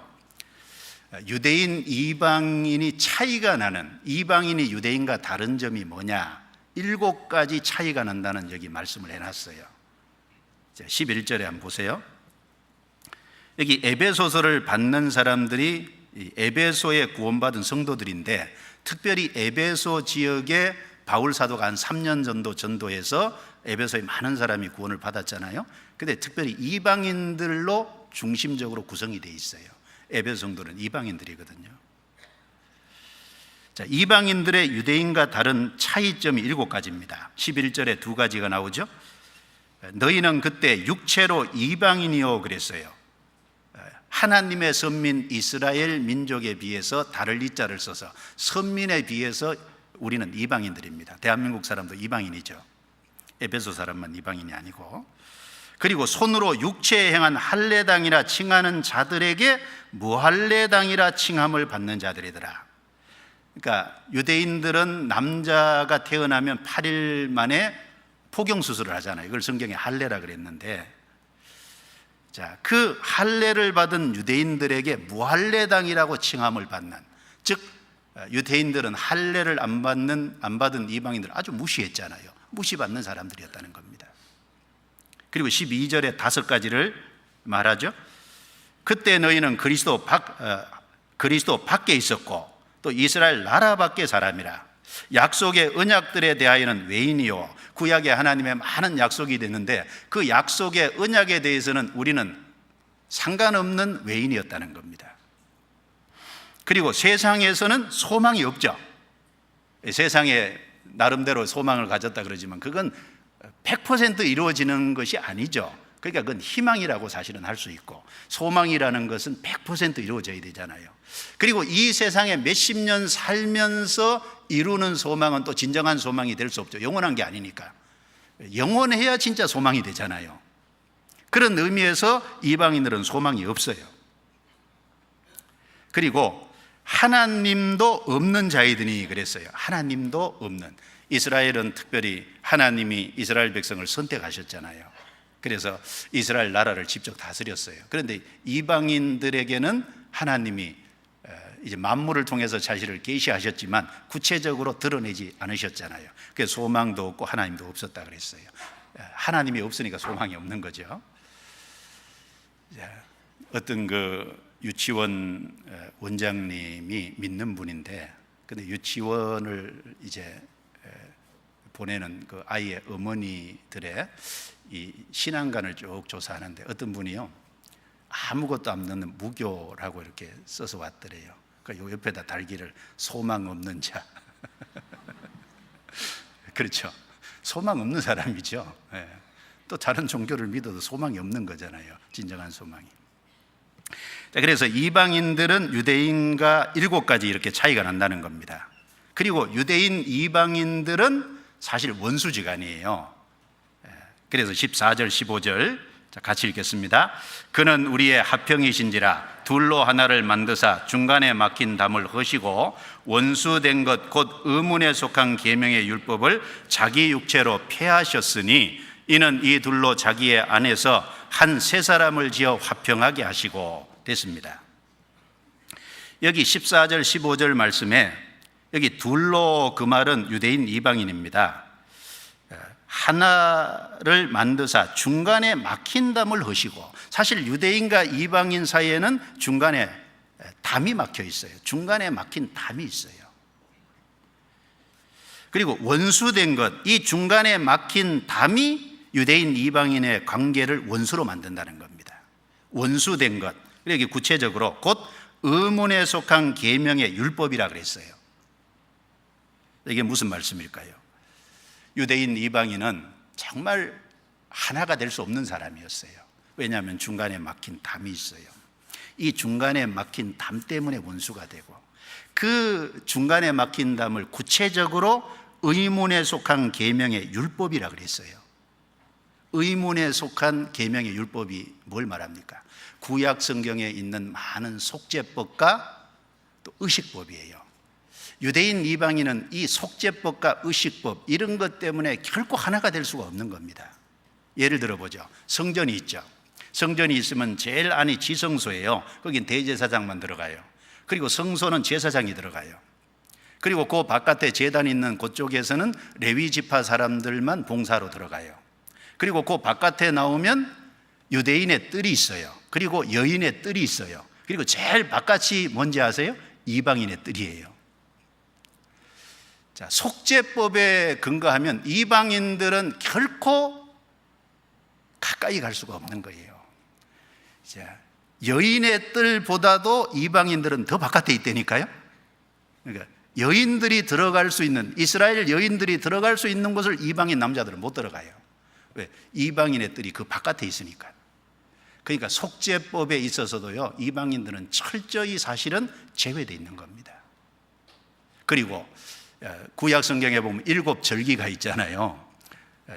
유대인, 이방인이 차이가 나는, 이방인이 유대인과 다른 점이 뭐냐 7가지 차이가 난다는 여기 말씀을 해놨어요. 11절에 한번 보세요. 여기 에베소서를 받는 사람들이 에베소에 구원받은 성도들인데 특별히 에베소 지역에 바울 사도가 한 3년 정도 전도해서 에베소에 많은 사람이 구원을 받았잖아요. 근데 특별히 이방인들로 중심적으로 구성이 되어 있어요. 에베소 성도는 이방인들이거든요. 자, 이방인들의 유대인과 다른 차이점이 7가지입니다. 11절에 2가지가 나오죠. 너희는 그때 육체로 이방인이요 그랬어요. 하나님의 선민 이스라엘 민족에 비해서 다를 이자를 써서 선민에 비해서 우리는 이방인들입니다. 대한민국 사람도 이방인이죠. 에베소 사람만 이방인이 아니고. 그리고 손으로 육체에 행한 할례당이라 칭하는 자들에게 무할례당이라 칭함을 받는 자들이더라. 그러니까 유대인들은 남자가 태어나면 8일 만에 포경수술을 하잖아요. 이걸 성경에 할례라 그랬는데, 자, 그 할례를 받은 유대인들에게 무할례당이라고 칭함을 받는, 즉 유대인들은 할례를 안 받은 이방인들을 아주 무시했잖아요. 무시받는 사람들이었다는 겁니다. 그리고 12절에 5가지를 말하죠. 그때 너희는 그리스도 밖에 있었고 또 이스라엘 나라 밖의 사람이라. 약속의 언약들에 대하여는 외인이요, 구약에 하나님의 많은 약속이 됐는데 그 약속의 언약에 대해서는 우리는 상관없는 외인이었다는 겁니다. 그리고 세상에서는 소망이 없죠. 세상에 나름대로 소망을 가졌다 그러지만 그건 100% 이루어지는 것이 아니죠. 그러니까 그건 희망이라고 사실은 할 수 있고, 소망이라는 것은 100% 이루어져야 되잖아요. 그리고 이 세상에 몇십 년 살면서 이루는 소망은 또 진정한 소망이 될 수 없죠. 영원한 게 아니니까. 영원해야 진짜 소망이 되잖아요. 그런 의미에서 이방인들은 소망이 없어요. 그리고 하나님도 없는 자이더니 그랬어요. 하나님도 없는. 이스라엘은 특별히 하나님이 이스라엘 백성을 선택하셨잖아요. 그래서 이스라엘 나라를 직접 다스렸어요. 그런데 이방인들에게는 하나님이 이제 만물을 통해서 자신을 계시하셨지만 구체적으로 드러내지 않으셨잖아요. 그래서 소망도 없고 하나님도 없었다 그랬어요. 하나님이 없으니까 소망이 없는 거죠. 어떤 그 유치원 원장님이 믿는 분인데, 근데 유치원을 이제 보내는 그 아이의 어머니들의 이 신앙관을 쭉 조사하는데 어떤 분이요, 아무것도 없는 무교라고 이렇게 써서 왔더래요. 그러니까 요 옆에다 달기를 소망 없는 자. 그렇죠. 소망 없는 사람이죠. 예. 또 다른 종교를 믿어도 소망이 없는 거잖아요. 진정한 소망이. 자, 그래서 이방인들은 유대인과 7가지 이렇게 차이가 난다는 겁니다. 그리고 유대인 이방인들은 사실 원수지간이에요. 그래서 14절 15절 같이 읽겠습니다. 그는 우리의 합평이신지라 둘로 하나를 만드사 중간에 막힌 담을 허시고 원수된 것 곧 의문에 속한 계명의 율법을 자기 육체로 폐하셨으니 이는 이 둘로 자기의 안에서 한 세 사람을 지어 화평하게 하시고 됐습니다. 여기 14절 15절 말씀에 여기 둘로 그 말은 유대인 이방인입니다. 하나를 만드사 중간에 막힌 담을 허시고, 사실 유대인과 이방인 사이에는 중간에 담이 막혀 있어요. 중간에 막힌 담이 있어요. 그리고 원수된 것, 이 중간에 막힌 담이 유대인 이방인의 관계를 원수로 만든다는 겁니다. 원수된 것, 여기 구체적으로 곧 의문에 속한 계명의 율법이라 그랬어요. 이게 무슨 말씀일까요? 유대인 이방인은 정말 하나가 될 수 없는 사람이었어요. 왜냐하면 중간에 막힌 담이 있어요. 이 중간에 막힌 담 때문에 원수가 되고, 그 중간에 막힌 담을 구체적으로 의문에 속한 계명의 율법이라 그랬어요. 의문에 속한 계명의 율법이 뭘 말합니까? 구약 성경에 있는 많은 속죄법과 또 의식법이에요. 유대인 이방인은 이 속죄법과 의식법 이런 것 때문에 결코 하나가 될 수가 없는 겁니다. 예를 들어보죠. 성전이 있죠. 성전이 있으면 제일 안이 지성소예요. 거긴 대제사장만 들어가요. 그리고 성소는 제사장이 들어가요. 그리고 그 바깥에 제단이 있는 그쪽에서는 레위 지파 사람들만 봉사로 들어가요. 그리고 그 바깥에 나오면 유대인의 뜰이 있어요. 그리고 여인의 뜰이 있어요. 그리고 제일 바깥이 뭔지 아세요? 이방인의 뜰이에요. 자, 속죄법에 근거하면 이방인들은 결코 가까이 갈 수가 없는 거예요. 자, 여인의 뜰보다도 이방인들은 더 바깥에 있다니까요. 그러니까 여인들이 들어갈 수 있는, 이스라엘 여인들이 들어갈 수 있는 곳을 이방인 남자들은 못 들어가요. 왜? 이방인의 뜰이 그 바깥에 있으니까. 그러니까 속죄법에 있어서도요, 이방인들은 철저히 사실은 제외되어 있는 겁니다. 그리고 구약 성경에 보면 7절기가 있잖아요.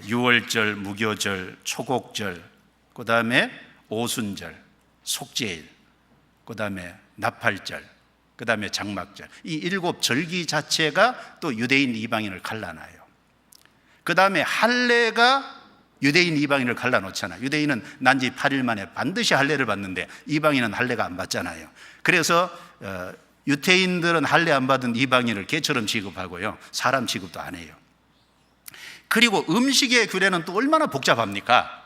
유월절, 무교절, 초곡절, 그 다음에 오순절, 속죄일, 그 다음에 나팔절, 그 다음에 장막절, 이 7 절기 자체가 또 유대인 이방인을 갈라놔요. 그 다음에 할례가 유대인 이방인을 갈라놓잖아요. 유대인은 난지 8일 만에 반드시 할례를 받는데 이방인은 할례가 안 받잖아요. 그래서 유태인들은 할례 안 받은 이방인을 개처럼 취급하고요, 사람 취급도 안 해요. 그리고 음식의 규례는 또 얼마나 복잡합니까?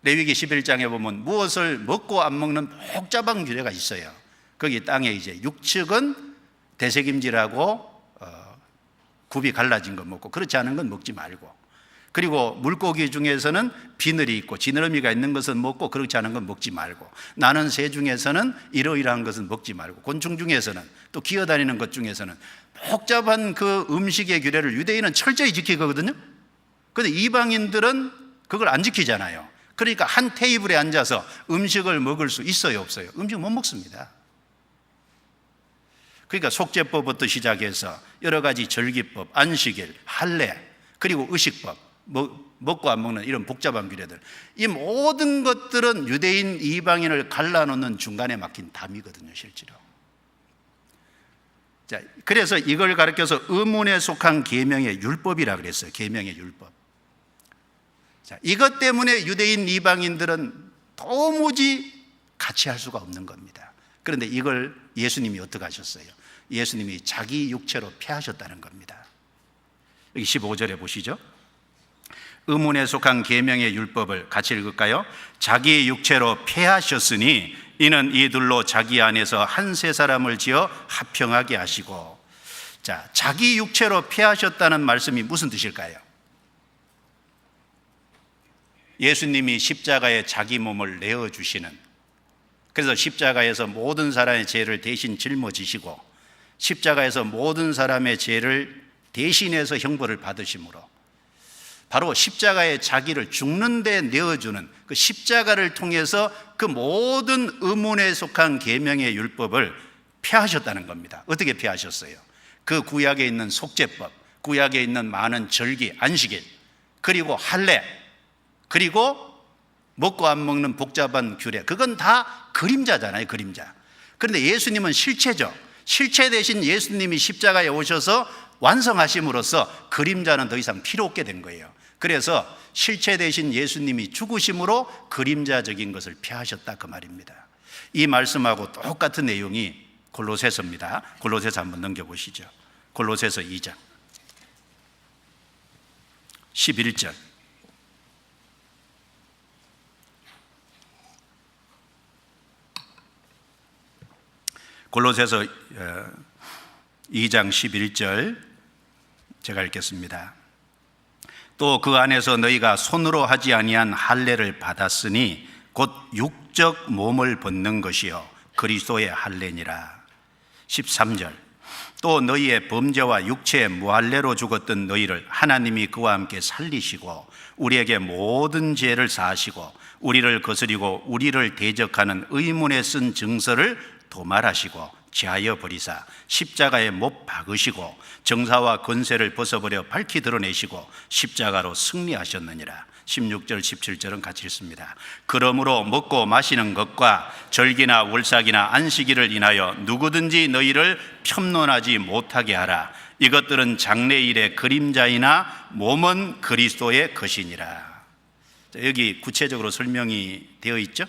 레위기 11장에 보면 무엇을 먹고 안 먹는 복잡한 규례가 있어요. 거기 땅에 이제 육축은 대책임질하고 굽이 갈라진 거 먹고, 그렇지 않은 건 먹지 말고, 그리고 물고기 중에서는 비늘이 있고 지느러미가 있는 것은 먹고 그렇지 않은 건 먹지 말고, 나는 새 중에서는 이러이러한 것은 먹지 말고, 곤충 중에서는, 또 기어다니는 것 중에서는, 복잡한 그 음식의 규례를 유대인은 철저히 지키거든요. 그런데 이방인들은 그걸 안 지키잖아요. 그러니까 한 테이블에 앉아서 음식을 먹을 수 있어요, 없어요? 음식 못 먹습니다. 그러니까 속죄법부터 시작해서 여러 가지 절기법, 안식일, 할례, 그리고 의식법, 먹고 안 먹는 이런 복잡한 규례들, 이 모든 것들은 유대인 이방인을 갈라놓는 중간에 막힌 담이거든요, 실제로. 자, 그래서 이걸 가르쳐서 의문에 속한 계명의 율법이라 그랬어요. 계명의 율법. 자, 이것 때문에 유대인 이방인들은 도무지 같이 할 수가 없는 겁니다. 그런데 이걸 예수님이 어떻게 하셨어요? 예수님이 자기 육체로 폐하셨다는 겁니다. 여기 15절에 보시죠. 의문에 속한 계명의 율법을 같이 읽을까요? 자기 육체로 폐하셨으니 이는 이들로 자기 안에서 한 세 사람을 지어 화평하게 하시고. 자, 자기 육체로 폐하셨다는 말씀이 무슨 뜻일까요? 예수님이 십자가에 자기 몸을 내어주시는, 그래서 십자가에서 모든 사람의 죄를 대신 짊어지시고 십자가에서 모든 사람의 죄를 대신해서 형벌을 받으심으로 바로 십자가에 자기를 죽는 데 내어주는 그 십자가를 통해서 그 모든 의문에 속한 계명의 율법을 폐하셨다는 겁니다. 어떻게 폐하셨어요? 그 구약에 있는 속죄법, 구약에 있는 많은 절기, 안식일, 그리고 할례, 그리고 먹고 안 먹는 복잡한 규례, 그건 다 그림자잖아요, 그림자. 그런데 예수님은 실체죠. 실체 대신 예수님이 십자가에 오셔서 완성하심으로써 그림자는 더 이상 필요 없게 된 거예요. 그래서 실체 대신 예수님이 죽으심으로 그림자적인 것을 폐하셨다, 그 말입니다. 이 말씀하고 똑같은 내용이 골로새서입니다. 골로새서 한번 넘겨보시죠. 골로새서 2장 11절. 골로새서 2장 11절 제가 읽겠습니다. 또 그 안에서 너희가 손으로 하지 아니한 할례를 받았으니 곧 육적 몸을 벗는 것이요 그리스도의 할례니라. 13절. 또 너희의 범죄와 육체의 무할례로 죽었던 너희를 하나님이 그와 함께 살리시고 우리에게 모든 죄를 사하시고 우리를 거스리고 우리를 대적하는 의문에 쓴 증서를 도말하시고 제하여 버리사 십자가에 못 박으시고 정사와 권세를 벗어버려 밝히 드러내시고 십자가로 승리하셨느니라. 16절 17절은 같이 읽습니다. 그러므로 먹고 마시는 것과 절기나 월삭이나 안식일을 인하여 누구든지 너희를 편론하지 못하게 하라. 이것들은 장래일의 그림자이나 몸은 그리스도의 것이니라. 여기 구체적으로 설명이 되어 있죠.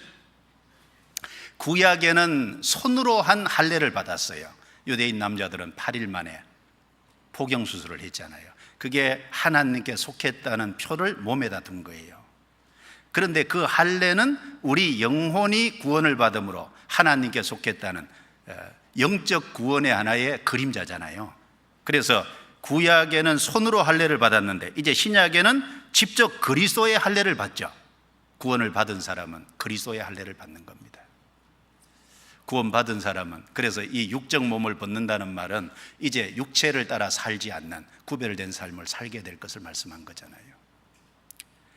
구약에는 손으로 한 할례를 받았어요. 유대인 남자들은 8일 만에 포경수술을 했잖아요. 그게 하나님께 속했다는 표를 몸에다 둔 거예요. 그런데 그 할례는 우리 영혼이 구원을 받음으로 하나님께 속했다는 영적 구원의 하나의 그림자잖아요. 그래서 구약에는 손으로 할례를 받았는데 이제 신약에는 직접 그리스도의 할례를 받죠. 구원을 받은 사람은 그리스도의 할례를 받는 겁니다. 구원받은 사람은, 그래서 이 육적 몸을 벗는다는 말은 이제 육체를 따라 살지 않는 구별된 삶을 살게 될 것을 말씀한 거잖아요.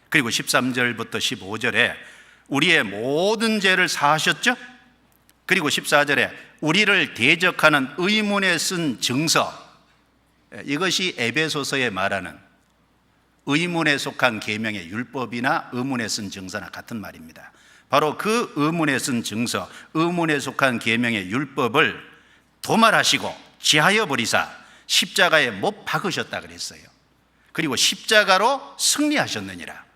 그리고 13절부터 15절에 우리의 모든 죄를 사하셨죠. 그리고 14절에 우리를 대적하는 의문에 쓴 증서, 이것이 에베소서에 말하는 의문에 속한 계명의 율법이나 의문에 쓴 증서나 같은 말입니다. 바로 그 의문에 쓴 증서, 의문에 속한 계명의 율법을 도말하시고 지하여 버리사 십자가에 못 박으셨다 그랬어요. 그리고 십자가로 승리하셨느니라.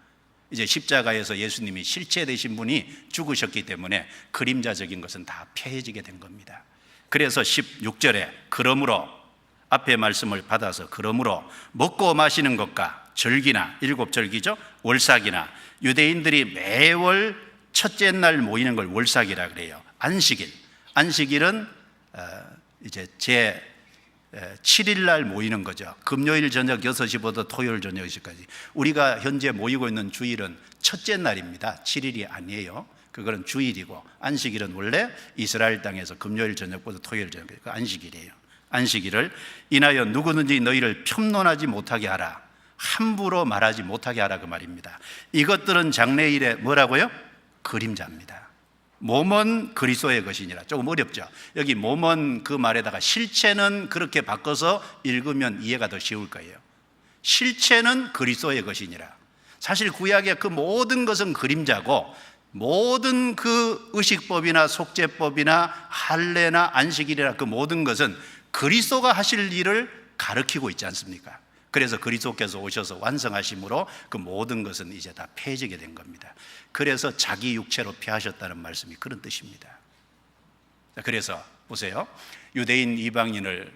이제 십자가에서 예수님이 실체되신 분이 죽으셨기 때문에 그림자적인 것은 다 폐해지게 된 겁니다. 그래서 16절에 그러므로, 앞에 말씀을 받아서 그러므로 먹고 마시는 것과 절기나, 일곱 절기죠, 월삭이나, 유대인들이 매월 첫째 날 모이는 걸 월삭이라 그래요. 안식일은 이제 제 7일 날 모이는 거죠. 금요일 저녁 6시부터 토요일 저녁 6시까지. 우리가 현재 모이고 있는 주일은 첫째 날입니다. 7일이 아니에요. 그거는 주일이고, 안식일은 원래 이스라엘 땅에서 금요일 저녁부터 토요일 저녁, 그 안식일이에요. 안식일을 인하여 누구든지 너희를 편론하지 못하게 하라, 함부로 말하지 못하게 하라, 그 말입니다. 이것들은 장래일에 뭐라고요? 그림자입니다. 몸은 그리스도의 것이니라. 조금 어렵죠. 여기 몸은 그 말에다가 실체는 그렇게 바꿔서 읽으면 이해가 더 쉬울 거예요. 실체는 그리스도의 것이니라. 사실 구약의 그 모든 것은 그림자고, 모든 그 의식법이나 속죄법이나 할례나 안식일이나 그 모든 것은 그리스도가 하실 일을 가르치고 있지 않습니까? 그래서 그리스도께서 오셔서 완성하심으로 그 모든 것은 이제 다 폐해지게 된 겁니다. 그래서 자기 육체로 폐하셨다는 말씀이 그런 뜻입니다. 그래서 보세요. 유대인 이방인을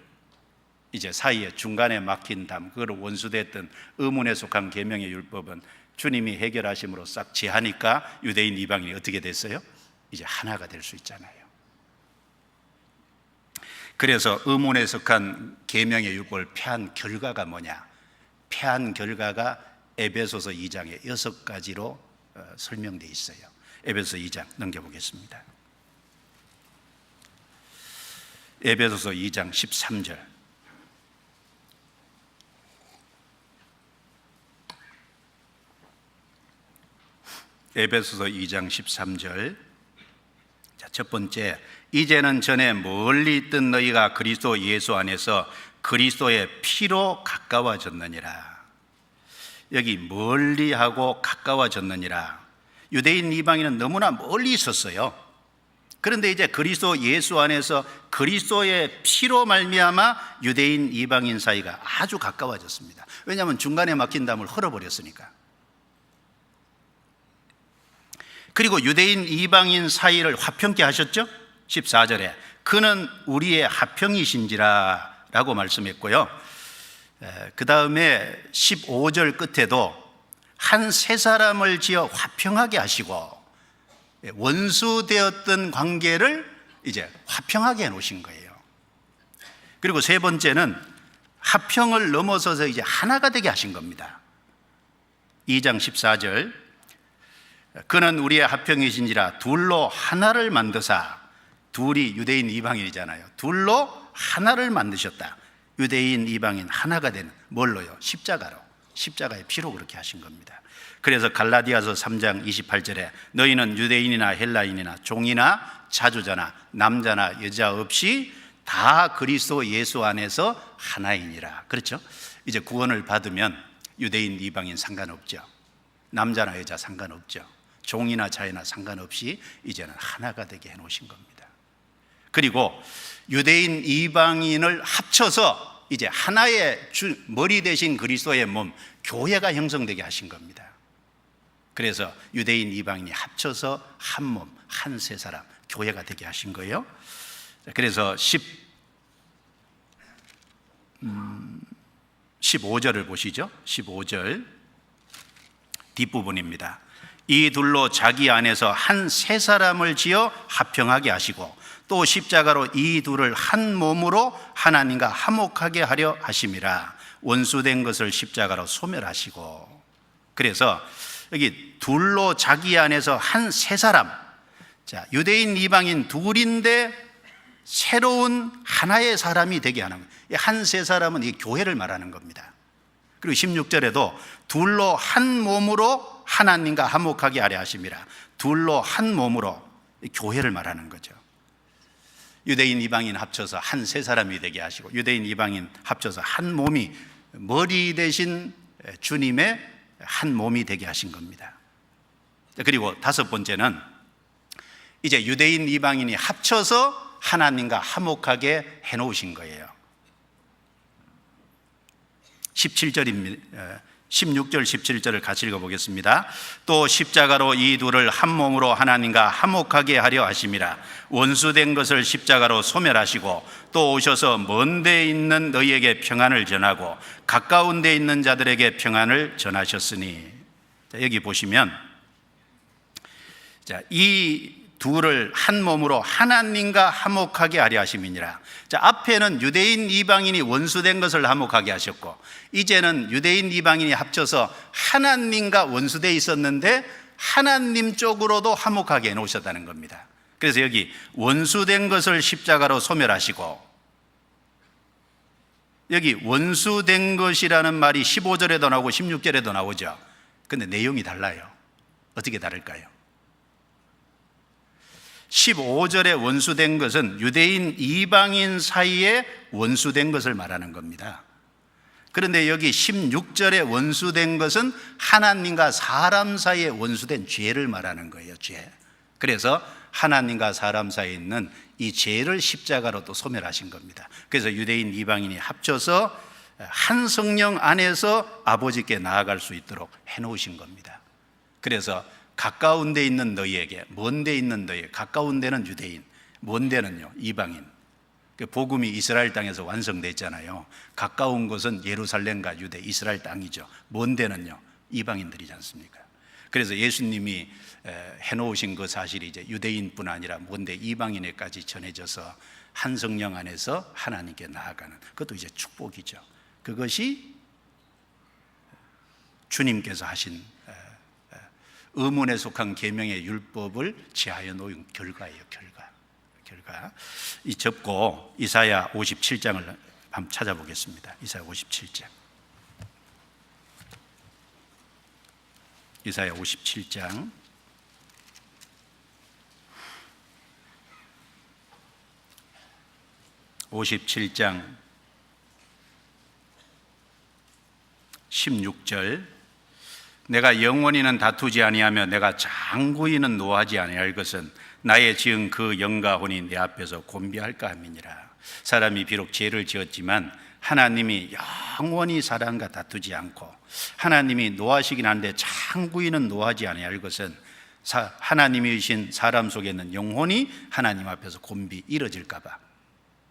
이제 사이에 중간에 막힌 담, 그걸 원수됐던 의문에 속한 계명의 율법은 주님이 해결하심으로 싹 제하니까 유대인 이방인이 어떻게 됐어요? 이제 하나가 될 수 있잖아요. 그래서 의문에 속한 계명의 율법을 폐한 결과가 뭐냐? 폐한 결과가 에베소서 2장에 6가지로 설명되어 있어요. 에베소서 2장 넘겨보겠습니다. 에베소서 2장 13절. 에베소서 2장 13절. 자, 첫 번째, 이제는 전에 멀리 있던 너희가 그리스도 예수 안에서 그리스도의 피로 가까워졌느니라. 여기 멀리하고 가까워졌느니라. 유대인 이방인은 너무나 멀리 있었어요. 그런데 이제 그리스도 예수 안에서 그리스도의 피로 말미암아 유대인 이방인 사이가 아주 가까워졌습니다. 왜냐하면 중간에 막힌 담을 헐어버렸으니까. 그리고 유대인 이방인 사이를 화평케 하셨죠? 14절에 그는 우리의 화평이신지라 라고 말씀했고요. 그 다음에 15절 끝에도 한 세 사람을 지어 화평하게 하시고 원수되었던 관계를 이제 화평하게 해놓으신 거예요. 그리고 세 번째는 화평을 넘어서서 이제 하나가 되게 하신 겁니다. 2장 14절 그는 우리의 화평이신지라 둘로 하나를 만드사, 둘이 유대인 이방인이잖아요. 둘로 하나를 만드셨다. 유대인 이방인 하나가 되는 뭘로요? 십자가로, 십자가의 피로 그렇게 하신 겁니다. 그래서 갈라디아서 3장 28절에 너희는 유대인이나 헬라인이나 종이나 자주자나 남자나 여자 없이 다 그리스도 예수 안에서 하나이니라. 그렇죠? 이제 구원을 받으면 유대인 이방인 상관없죠. 남자나 여자 상관없죠. 종이나 자유나 상관없이 이제는 하나가 되게 해놓으신 겁니다. 그리고 유대인 이방인을 합쳐서 이제 하나의 머리 대신 그리스도의 몸, 교회가 형성되게 하신 겁니다. 그래서 유대인 이방인이 합쳐서 한 몸, 한 세 사람, 교회가 되게 하신 거예요. 그래서 15절을 보시죠. 15절 뒷부분입니다. 이 둘로 자기 안에서 한 세 사람을 지어 화평하게 하시고 또 십자가로 이 둘을 한 몸으로 하나님과 화목하게 하려 하심이라. 원수된 것을 십자가로 소멸하시고. 그래서 여기 둘로 자기 안에서 한 세 사람, 자, 유대인 이방인 둘인데 새로운 하나의 사람이 되게 하는 거예요. 한 세 사람은 이 교회를 말하는 겁니다. 그리고 16절에도 둘로 한 몸으로 하나님과 화목하게 하려 하심이라. 둘로 한 몸으로 교회를 말하는 거죠. 유대인 이방인 합쳐서 한 세 사람이 되게 하시고 유대인 이방인 합쳐서 한 몸이 머리 대신 주님의 한 몸이 되게 하신 겁니다. 그리고 다섯 번째는 이제 유대인 이방인이 합쳐서 하나님과 화목하게 해놓으신 거예요. 16절 17절을 같이 읽어보겠습니다. 또 십자가로 이 둘을 한 몸으로 하나님과 화목하게 하려 하심이라. 원수된 것을 십자가로 소멸하시고 또 오셔서 먼 데 있는 너희에게 평안을 전하고 가까운 데 있는 자들에게 평안을 전하셨으니. 여기 보시면 이 둘을 한 몸으로 하나님과 화목하게 하려 하심이니라. 앞에는 유대인 이방인이 원수된 것을 화목하게 하셨고, 이제는 유대인 이방인이 합쳐서 하나님과 원수되어 있었는데 하나님 쪽으로도 화목하게 해놓으셨다는 겁니다. 그래서 여기 원수된 것을 십자가로 소멸하시고, 여기 원수된 것이라는 말이 15절에도 나오고 16절에도 나오죠. 근데 내용이 달라요. 어떻게 다를까요? 15절에 원수된 것은 유대인 이방인 사이에 원수된 것을 말하는 겁니다. 그런데 여기 16절에 원수된 것은 하나님과 사람 사이에 원수된 죄를 말하는 거예요. 죄. 그래서 하나님과 사람 사이에 있는 이 죄를 십자가로 또 소멸하신 겁니다. 그래서 유대인 이방인이 합쳐서 한 성령 안에서 아버지께 나아갈 수 있도록 해놓으신 겁니다. 그래서 가까운 데 있는 너희에게, 먼 데 있는 너희, 가까운 데는 유대인, 먼 데는요 이방인. 복음이 이스라엘 땅에서 완성됐잖아요. 가까운 곳은 예루살렘과 유대, 이스라엘 땅이죠. 먼 데는요 이방인들이지 않습니까? 그래서 예수님이 해놓으신 그 사실이 이제 유대인뿐 아니라 먼 데 이방인에까지 전해져서 한 성령 안에서 하나님께 나아가는, 그것도 이제 축복이죠. 그것이 주님께서 하신 의문에 속한 계명의 율법을 지하여 놓은 결과예요. 결과. 이 접고 이사야 57장을 한번 찾아보겠습니다. 이사야 57장. 이사야 57장 16절. 내가 영원히는 다투지 아니하며 내가 장구히는 노하지 아니할 것은 나의 지은 그 영과 혼이 내 앞에서 곤비할까 함이니라. 사람이 비록 죄를 지었지만 하나님이 영원히 사람과 다투지 않고, 하나님이 노하시긴 한데 장구히는 노하지 아니할 것은 하나님이 신 사람 속에 있는 영혼이 하나님 앞에서 곤비 이뤄질까 봐.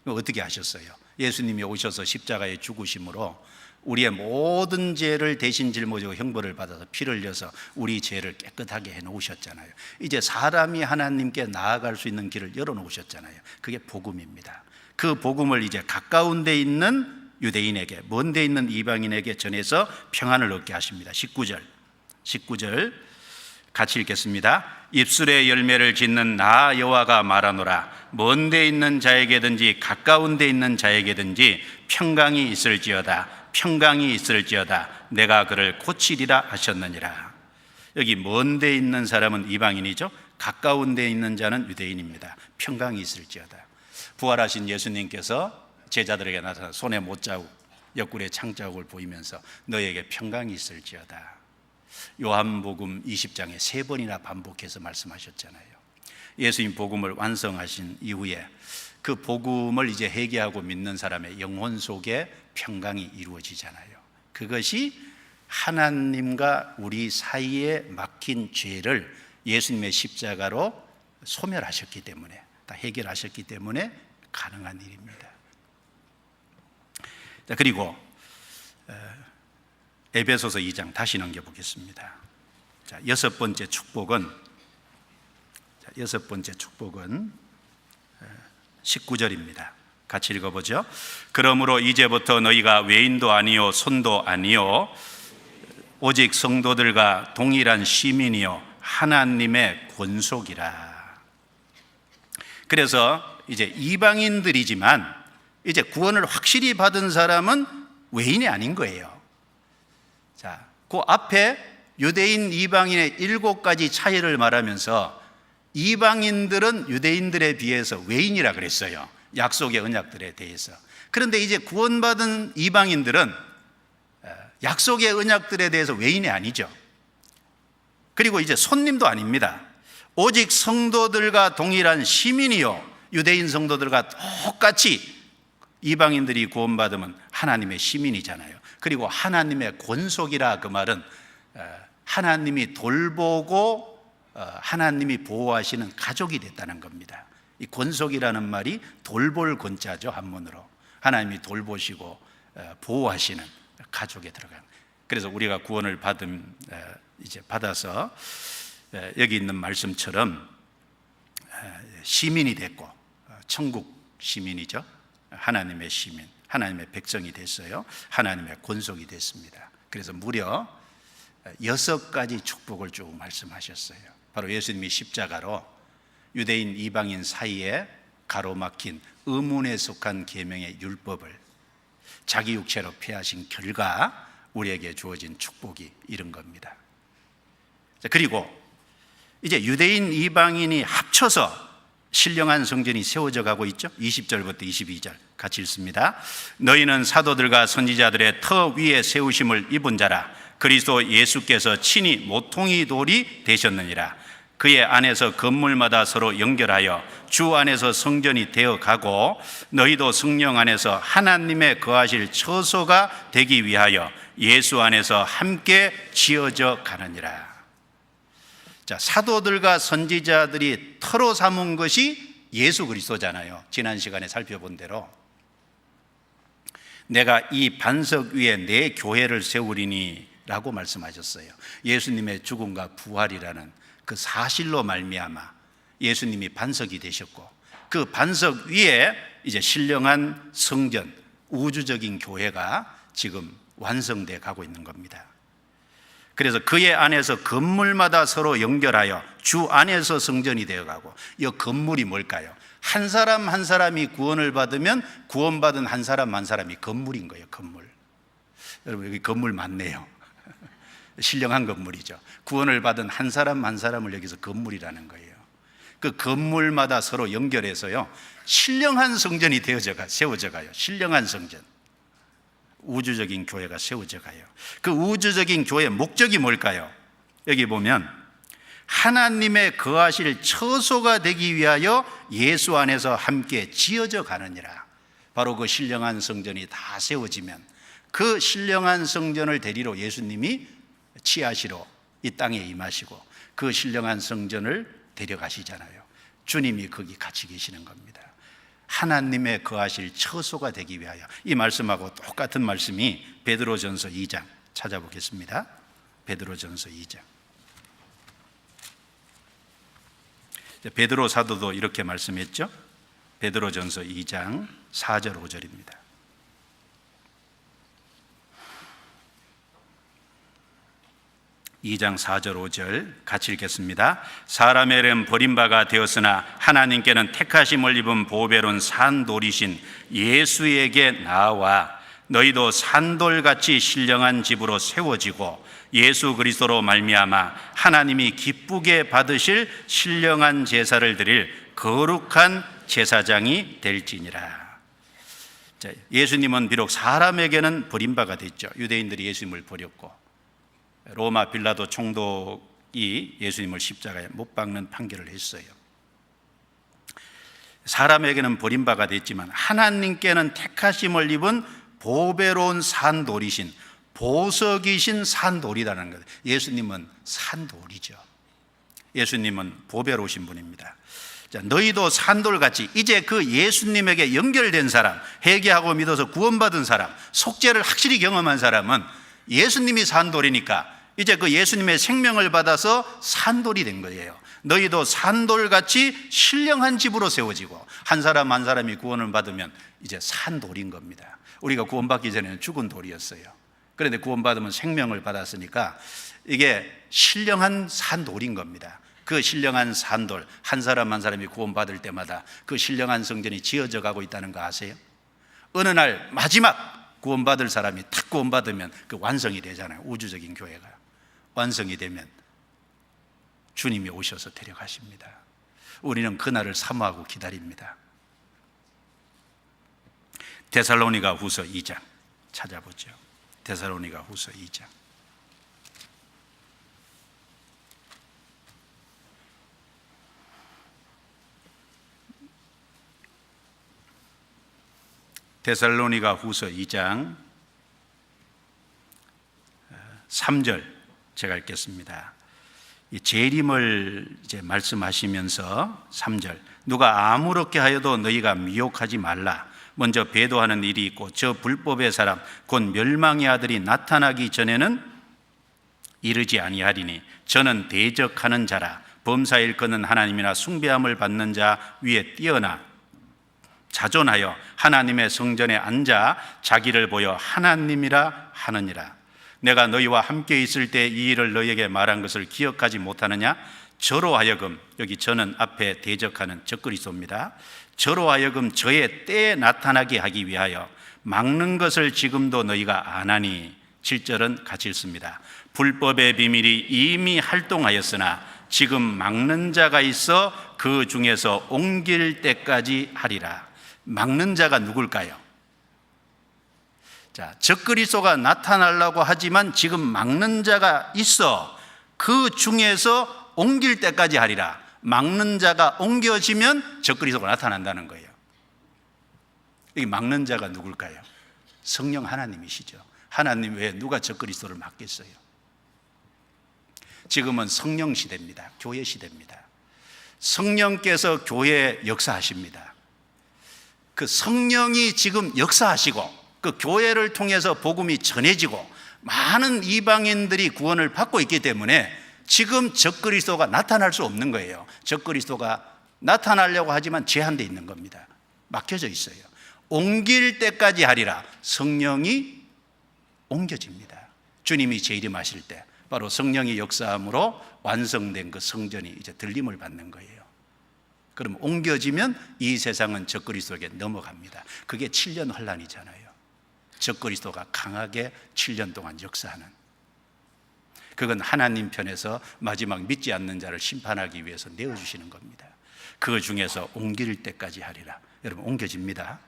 어떻게 하셨어요? 예수님이 오셔서 십자가에 죽으심으로 우리의 모든 죄를 대신 짊어지고 형벌을 받아서 피를 흘려서 우리 죄를 깨끗하게 해놓으셨잖아요. 이제 사람이 하나님께 나아갈 수 있는 길을 열어놓으셨잖아요. 그게 복음입니다. 그 복음을 이제 가까운 데 있는 유대인에게, 먼 데 있는 이방인에게 전해서 평안을 얻게 하십니다. 19절 같이 읽겠습니다. 입술의 열매를 짓는 나 여호와가 말하노라. 먼 데 있는 자에게든지 가까운 데 있는 자에게든지 평강이 있을지어다. 평강이 있을지어다. 내가 그를 고치리라 하셨느니라. 여기 먼 데 있는 사람은 이방인이죠. 가까운 데 있는 자는 유대인입니다. 평강이 있을지어다. 부활하신 예수님께서 제자들에게 나타나 손에 못자국, 옆구리에 창자국을 보이면서 너에게 평강이 있을지어다. 요한복음 20장에 3번이나 반복해서 말씀하셨잖아요. 예수님 복음을 완성하신 이후에 그 복음을 이제 회개하고 믿는 사람의 영혼 속에 평강이 이루어지잖아요. 그것이 하나님과 우리 사이에 막힌 죄를 예수님의 십자가로 소멸하셨기 때문에, 다 해결하셨기 때문에 가능한 일입니다. 자, 그리고 에베소서 2장 다시 넘겨보겠습니다. 자, 여섯 번째 축복은 19절입니다. 같이 읽어보죠. 그러므로 이제부터 너희가 외인도 아니요 손도 아니요 오직 성도들과 동일한 시민이요 하나님의 권속이라. 그래서 이제 이방인들이지만 이제 구원을 확실히 받은 사람은 외인이 아닌 거예요. 자, 그 앞에 유대인 이방인의 7가지 차이를 말하면서 이방인들은 유대인들에 비해서 외인이라 그랬어요. 약속의 언약들에 대해서. 그런데 이제 구원받은 이방인들은 약속의 언약들에 대해서 외인이 아니죠. 그리고 이제 손님도 아닙니다. 오직 성도들과 동일한 시민이요, 유대인 성도들과 똑같이 이방인들이 구원받으면 하나님의 시민이잖아요. 그리고 하나님의 권속이라, 그 말은 하나님이 돌보고 하나님이 보호하시는 가족이 됐다는 겁니다. 이 권속이라는 말이 돌볼 권자죠, 한문으로. 하나님이 돌보시고 보호하시는 가족에 들어가는. 그래서 우리가 구원을 받아서 여기 있는 말씀처럼 시민이 됐고, 천국 시민이죠. 하나님의 시민, 하나님의 백성이 됐어요. 하나님의 권속이 됐습니다. 그래서 무려 6가지 축복을 쭉 말씀하셨어요. 바로 예수님이 십자가로 유대인 이방인 사이에 가로막힌 의문에 속한 계명의 율법을 자기 육체로 폐하신 결과 우리에게 주어진 축복이 이런 겁니다. 그리고 이제 유대인 이방인이 합쳐서 신령한 성전이 세워져 가고 있죠. 20절부터 22절 같이 읽습니다. 너희는 사도들과 선지자들의 터 위에 세우심을 입은 자라. 그리스도 예수께서 친히 모퉁이 돌이 되셨느니라. 그의 안에서 건물마다 서로 연결하여 주 안에서 성전이 되어 가고, 너희도 성령 안에서 하나님의 거하실 처소가 되기 위하여 예수 안에서 함께 지어져 가느니라. 자, 사도들과 선지자들이 터로 삼은 것이 예수 그리스도잖아요. 지난 시간에 살펴본 대로 내가 이 반석 위에 내 교회를 세우리니 라고 말씀하셨어요. 예수님의 죽음과 부활이라는 그 사실로 말미암아 예수님이 반석이 되셨고, 그 반석 위에 이제 신령한 성전, 우주적인 교회가 지금 완성돼 가고 있는 겁니다. 그래서 그의 안에서 건물마다 서로 연결하여 주 안에서 성전이 되어가고, 이 건물이 뭘까요? 한 사람 한 사람이 구원을 받으면 구원받은 한 사람 한 사람이 건물인 거예요. 건물. 여러분, 여기 건물 많네요. 신령한 건물이죠. 구원을 받은 한 사람 한 사람을 여기서 건물이라는 거예요. 그 건물마다 서로 연결해서요, 신령한 성전이 세워져 가요. 신령한 성전, 우주적인 교회가 세워져 가요. 그 우주적인 교회의 목적이 뭘까요? 여기 보면 하나님의 거하실 처소가 되기 위하여 예수 안에서 함께 지어져 가느니라. 바로 그 신령한 성전이 다 세워지면 그 신령한 성전을 데리러 예수님이 치하시러 이 땅에 임하시고 그 신령한 성전을 데려가시잖아요. 주님이 거기 같이 계시는 겁니다. 하나님의 거하실 처소가 되기 위하여. 이 말씀하고 똑같은 말씀이 베드로전서 2장 찾아보겠습니다. 베드로전서 2장. 베드로 사도도 이렇게 말씀했죠. 베드로전서 2장 4절 5절입니다. 2장 4절 5절 같이 읽겠습니다. 사람의 이름 버림바가 되었으나 하나님께는 택하심을 입은 보배로운 산돌이신 예수에게 나와 너희도 산돌같이 신령한 집으로 세워지고 예수 그리스도로 말미암아 하나님이 기쁘게 받으실 신령한 제사를 드릴 거룩한 제사장이 될지니라. 자, 예수님은 비록 사람에게는 버림바가 됐죠. 유대인들이 예수님을 버렸고 로마 빌라도 총독이 예수님을 십자가에 못 박는 판결을 했어요. 사람에게는 버림바가 됐지만 하나님께는 택하심을 입은 보배로운 산돌이신, 보석이신 산돌이라는 거예요. 예수님은 산돌이죠. 예수님은 보배로우신 분입니다. 자, 너희도 산돌같이, 이제 그 예수님에게 연결된 사람, 회개하고 믿어서 구원받은 사람, 속죄를 확실히 경험한 사람은 예수님이 산돌이니까 이제 그 예수님의 생명을 받아서 산돌이 된 거예요. 너희도 산돌같이 신령한 집으로 세워지고, 한 사람 한 사람이 구원을 받으면 이제 산돌인 겁니다. 우리가 구원받기 전에는 죽은 돌이었어요. 그런데 구원받으면 생명을 받았으니까 이게 신령한 산돌인 겁니다. 그 신령한 산돌, 한 사람 한 사람이 구원받을 때마다 그 신령한 성전이 지어져 가고 있다는 거 아세요? 어느 날 마지막 구원받을 사람이 탁 구원받으면 그 완성이 되잖아요. 우주적인 교회가 완성이 되면 주님이 오셔서 데려가십니다. 우리는 그날을 사모하고 기다립니다. 데살로니가 후서 2장 찾아보죠. 데살로니가 후서 2장. 데살로니가 후서 2장 3절 제가 읽겠습니다. 이 재림을 이제 말씀하시면서 3절, 누가 아무렇게 하여도 너희가 미혹하지 말라. 먼저 배도하는 일이 있고 저 불법의 사람 곧 멸망의 아들이 나타나기 전에는 이르지 아니하리니 저는 대적하는 자라. 범사 일컫는 하나님이나 숭배함을 받는 자 위에 뛰어나 자존하여 하나님의 성전에 앉아 자기를 보여 하나님이라 하느니라. 내가 너희와 함께 있을 때 이 일을 너희에게 말한 것을 기억하지 못하느냐? 저로 하여금, 여기 저는 앞에 대적하는 적그리스도입니다. 저로 하여금 저의 때에 나타나게 하기 위하여 막는 것을 지금도 너희가 안 하니. 7절은 같이 읽습니다. 불법의 비밀이 이미 활동하였으나 지금 막는 자가 있어 그 중에서 옮길 때까지 하리라. 막는 자가 누굴까요? 자, 적그리스도가 나타나려고 하지만 지금 막는 자가 있어 그 중에서 옮길 때까지 하리라. 막는 자가 옮겨지면 적그리스도가 나타난다는 거예요. 이 막는 자가 누굴까요? 성령 하나님이시죠. 하나님 외에 누가 적그리스도를 막겠어요? 지금은 성령 시대입니다. 교회 시대입니다. 성령께서 교회에 역사하십니다. 그 성령이 지금 역사하시고 그 교회를 통해서 복음이 전해지고 많은 이방인들이 구원을 받고 있기 때문에 지금 적그리스도가 나타날 수 없는 거예요. 적그리스도가 나타나려고 하지만 제한되어 있는 겁니다. 막혀져 있어요. 옮길 때까지 하리라. 성령이 옮겨집니다. 주님이 재림하실 때 바로 성령의 역사함으로 완성된 그 성전이 이제 들림을 받는 거예요. 그럼 옮겨지면 이 세상은 적그리스도에게 넘어갑니다. 그게 7년 환란이잖아요. 적그리스도가 강하게 7년 동안 역사하는, 그건 하나님 편에서 마지막 믿지 않는 자를 심판하기 위해서 내어주시는 겁니다. 그 중에서 옮길 때까지 하리라. 여러분, 옮겨집니다.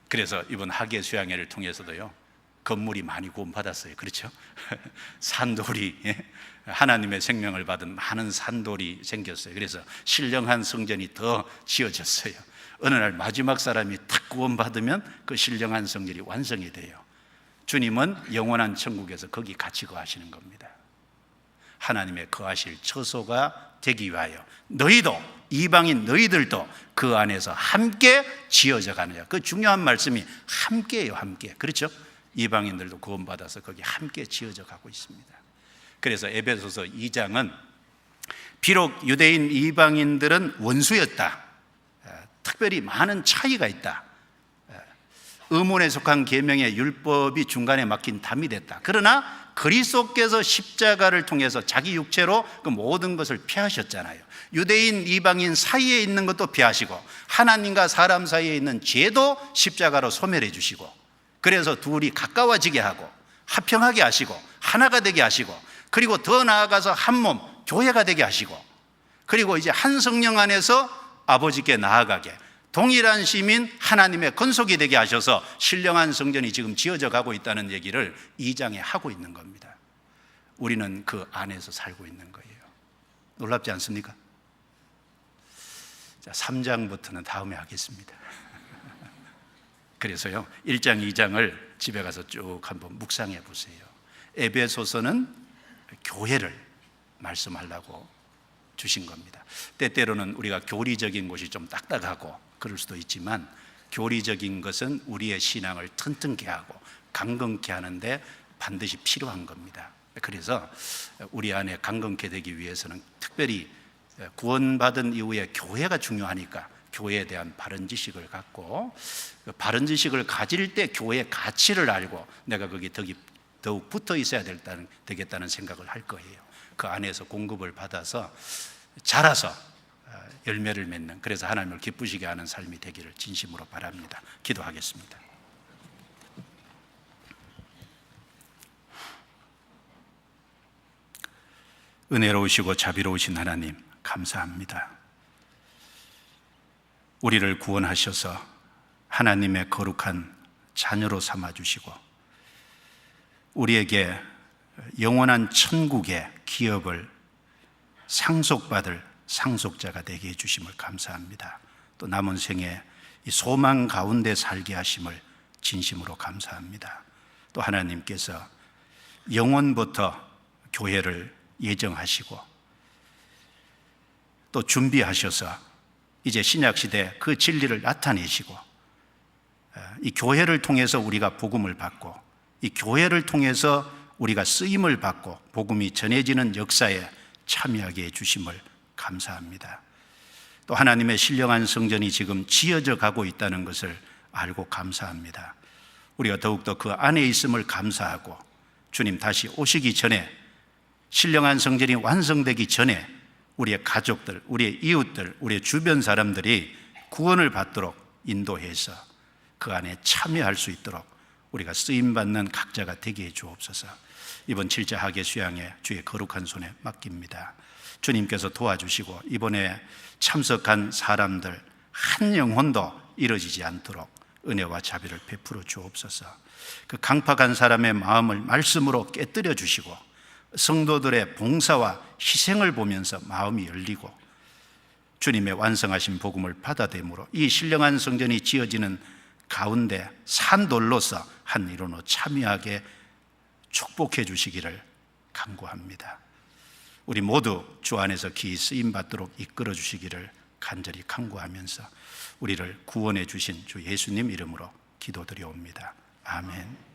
그래서 이번 학예 수양회를 통해서도요, 건물이 많이 구원받았어요. 그렇죠? 산돌이, 하나님의 생명을 받은 많은 산돌이 생겼어요. 그래서 신령한 성전이 더 지어졌어요. 어느 날 마지막 사람이 탁 구원받으면 그 신령한 성전이 완성이 돼요. 주님은 영원한 천국에서 거기 같이 거하시는 겁니다. 하나님의 거하실 처소가 되기 위하여 너희도, 이방인 너희들도 그 안에서 함께 지어져 가느냐. 그 중요한 말씀이 함께예요. 함께. 그렇죠? 이방인들도 구원받아서 거기 함께 지어져 가고 있습니다. 그래서 에베소서 2장은 비록 유대인 이방인들은 원수였다, 특별히 많은 차이가 있다, 의문에 속한 계명의 율법이 중간에 막힌 담이 됐다. 그러나 그리스도께서 십자가를 통해서 자기 육체로 그 모든 것을 피하셨잖아요. 유대인 이방인 사이에 있는 것도 피하시고 하나님과 사람 사이에 있는 죄도 십자가로 소멸해 주시고, 그래서 둘이 가까워지게 하고 화평하게 하시고 하나가 되게 하시고, 그리고 더 나아가서 한 몸 교회가 되게 하시고, 그리고 이제 한 성령 안에서 아버지께 나아가게 동일한 시민 하나님의 건속이 되게 하셔서 신령한 성전이 지금 지어져 가고 있다는 얘기를 2장에 하고 있는 겁니다. 우리는 그 안에서 살고 있는 거예요. 놀랍지 않습니까? 자, 3장부터는 다음에 하겠습니다. 그래서요, 1장, 2장을 집에 가서 쭉 한번 묵상해 보세요. 에베소서는 교회를 말씀하려고 주신 겁니다. 때때로는 우리가 교리적인 것이 좀 딱딱하고 그럴 수도 있지만, 교리적인 것은 우리의 신앙을 튼튼케 하고 강건케 하는데 반드시 필요한 겁니다. 그래서 우리 안에 강건케 되기 위해서는 특별히 구원받은 이후에 교회가 중요하니까 교회에 대한 바른 지식을 갖고, 바른 지식을 가질 때 교회의 가치를 알고 내가 거기 더욱 붙어 있어야 되겠다는 생각을 할 거예요. 그 안에서 공급을 받아서 자라서 열매를 맺는, 그래서 하나님을 기쁘시게 하는 삶이 되기를 진심으로 바랍니다. 기도하겠습니다. 은혜로우시고 자비로우신 하나님, 감사합니다. 우리를 구원하셔서 하나님의 거룩한 자녀로 삼아주시고 우리에게 영원한 천국의 기업을 상속받을 상속자가 되게 해주심을 감사합니다. 또 남은 생에 이 소망 가운데 살게 하심을 진심으로 감사합니다. 또 하나님께서 영원부터 교회를 예정하시고 또 준비하셔서 이제 신약시대 그 진리를 나타내시고 이 교회를 통해서 우리가 복음을 받고 이 교회를 통해서 우리가 쓰임을 받고 복음이 전해지는 역사에 참여하게 해주심을 감사합니다. 또 하나님의 신령한 성전이 지금 지어져 가고 있다는 것을 알고 감사합니다. 우리가 더욱더 그 안에 있음을 감사하고 주님 다시 오시기 전에 신령한 성전이 완성되기 전에 우리의 가족들, 우리의 이웃들, 우리의 주변 사람들이 구원을 받도록 인도해서 그 안에 참여할 수 있도록 우리가 쓰임받는 각자가 되게 해 주옵소서. 이번 7차 학예 수양에 주의 거룩한 손에 맡깁니다. 주님께서 도와주시고 이번에 참석한 사람들 한 영혼도 이뤄지지 않도록 은혜와 자비를 베풀어 주옵소서. 그 강팍한 사람의 마음을 말씀으로 깨뜨려 주시고 성도들의 봉사와 희생을 보면서 마음이 열리고 주님의 완성하신 복음을 받아들임으로 이 신령한 성전이 지어지는 가운데 산돌로서 한 일원으로 참여하게 축복해 주시기를 간구합니다. 우리 모두 주 안에서 기이 쓰임 받도록 이끌어 주시기를 간절히 간구하면서 우리를 구원해 주신 주 예수님 이름으로 기도드려옵니다. 아멘.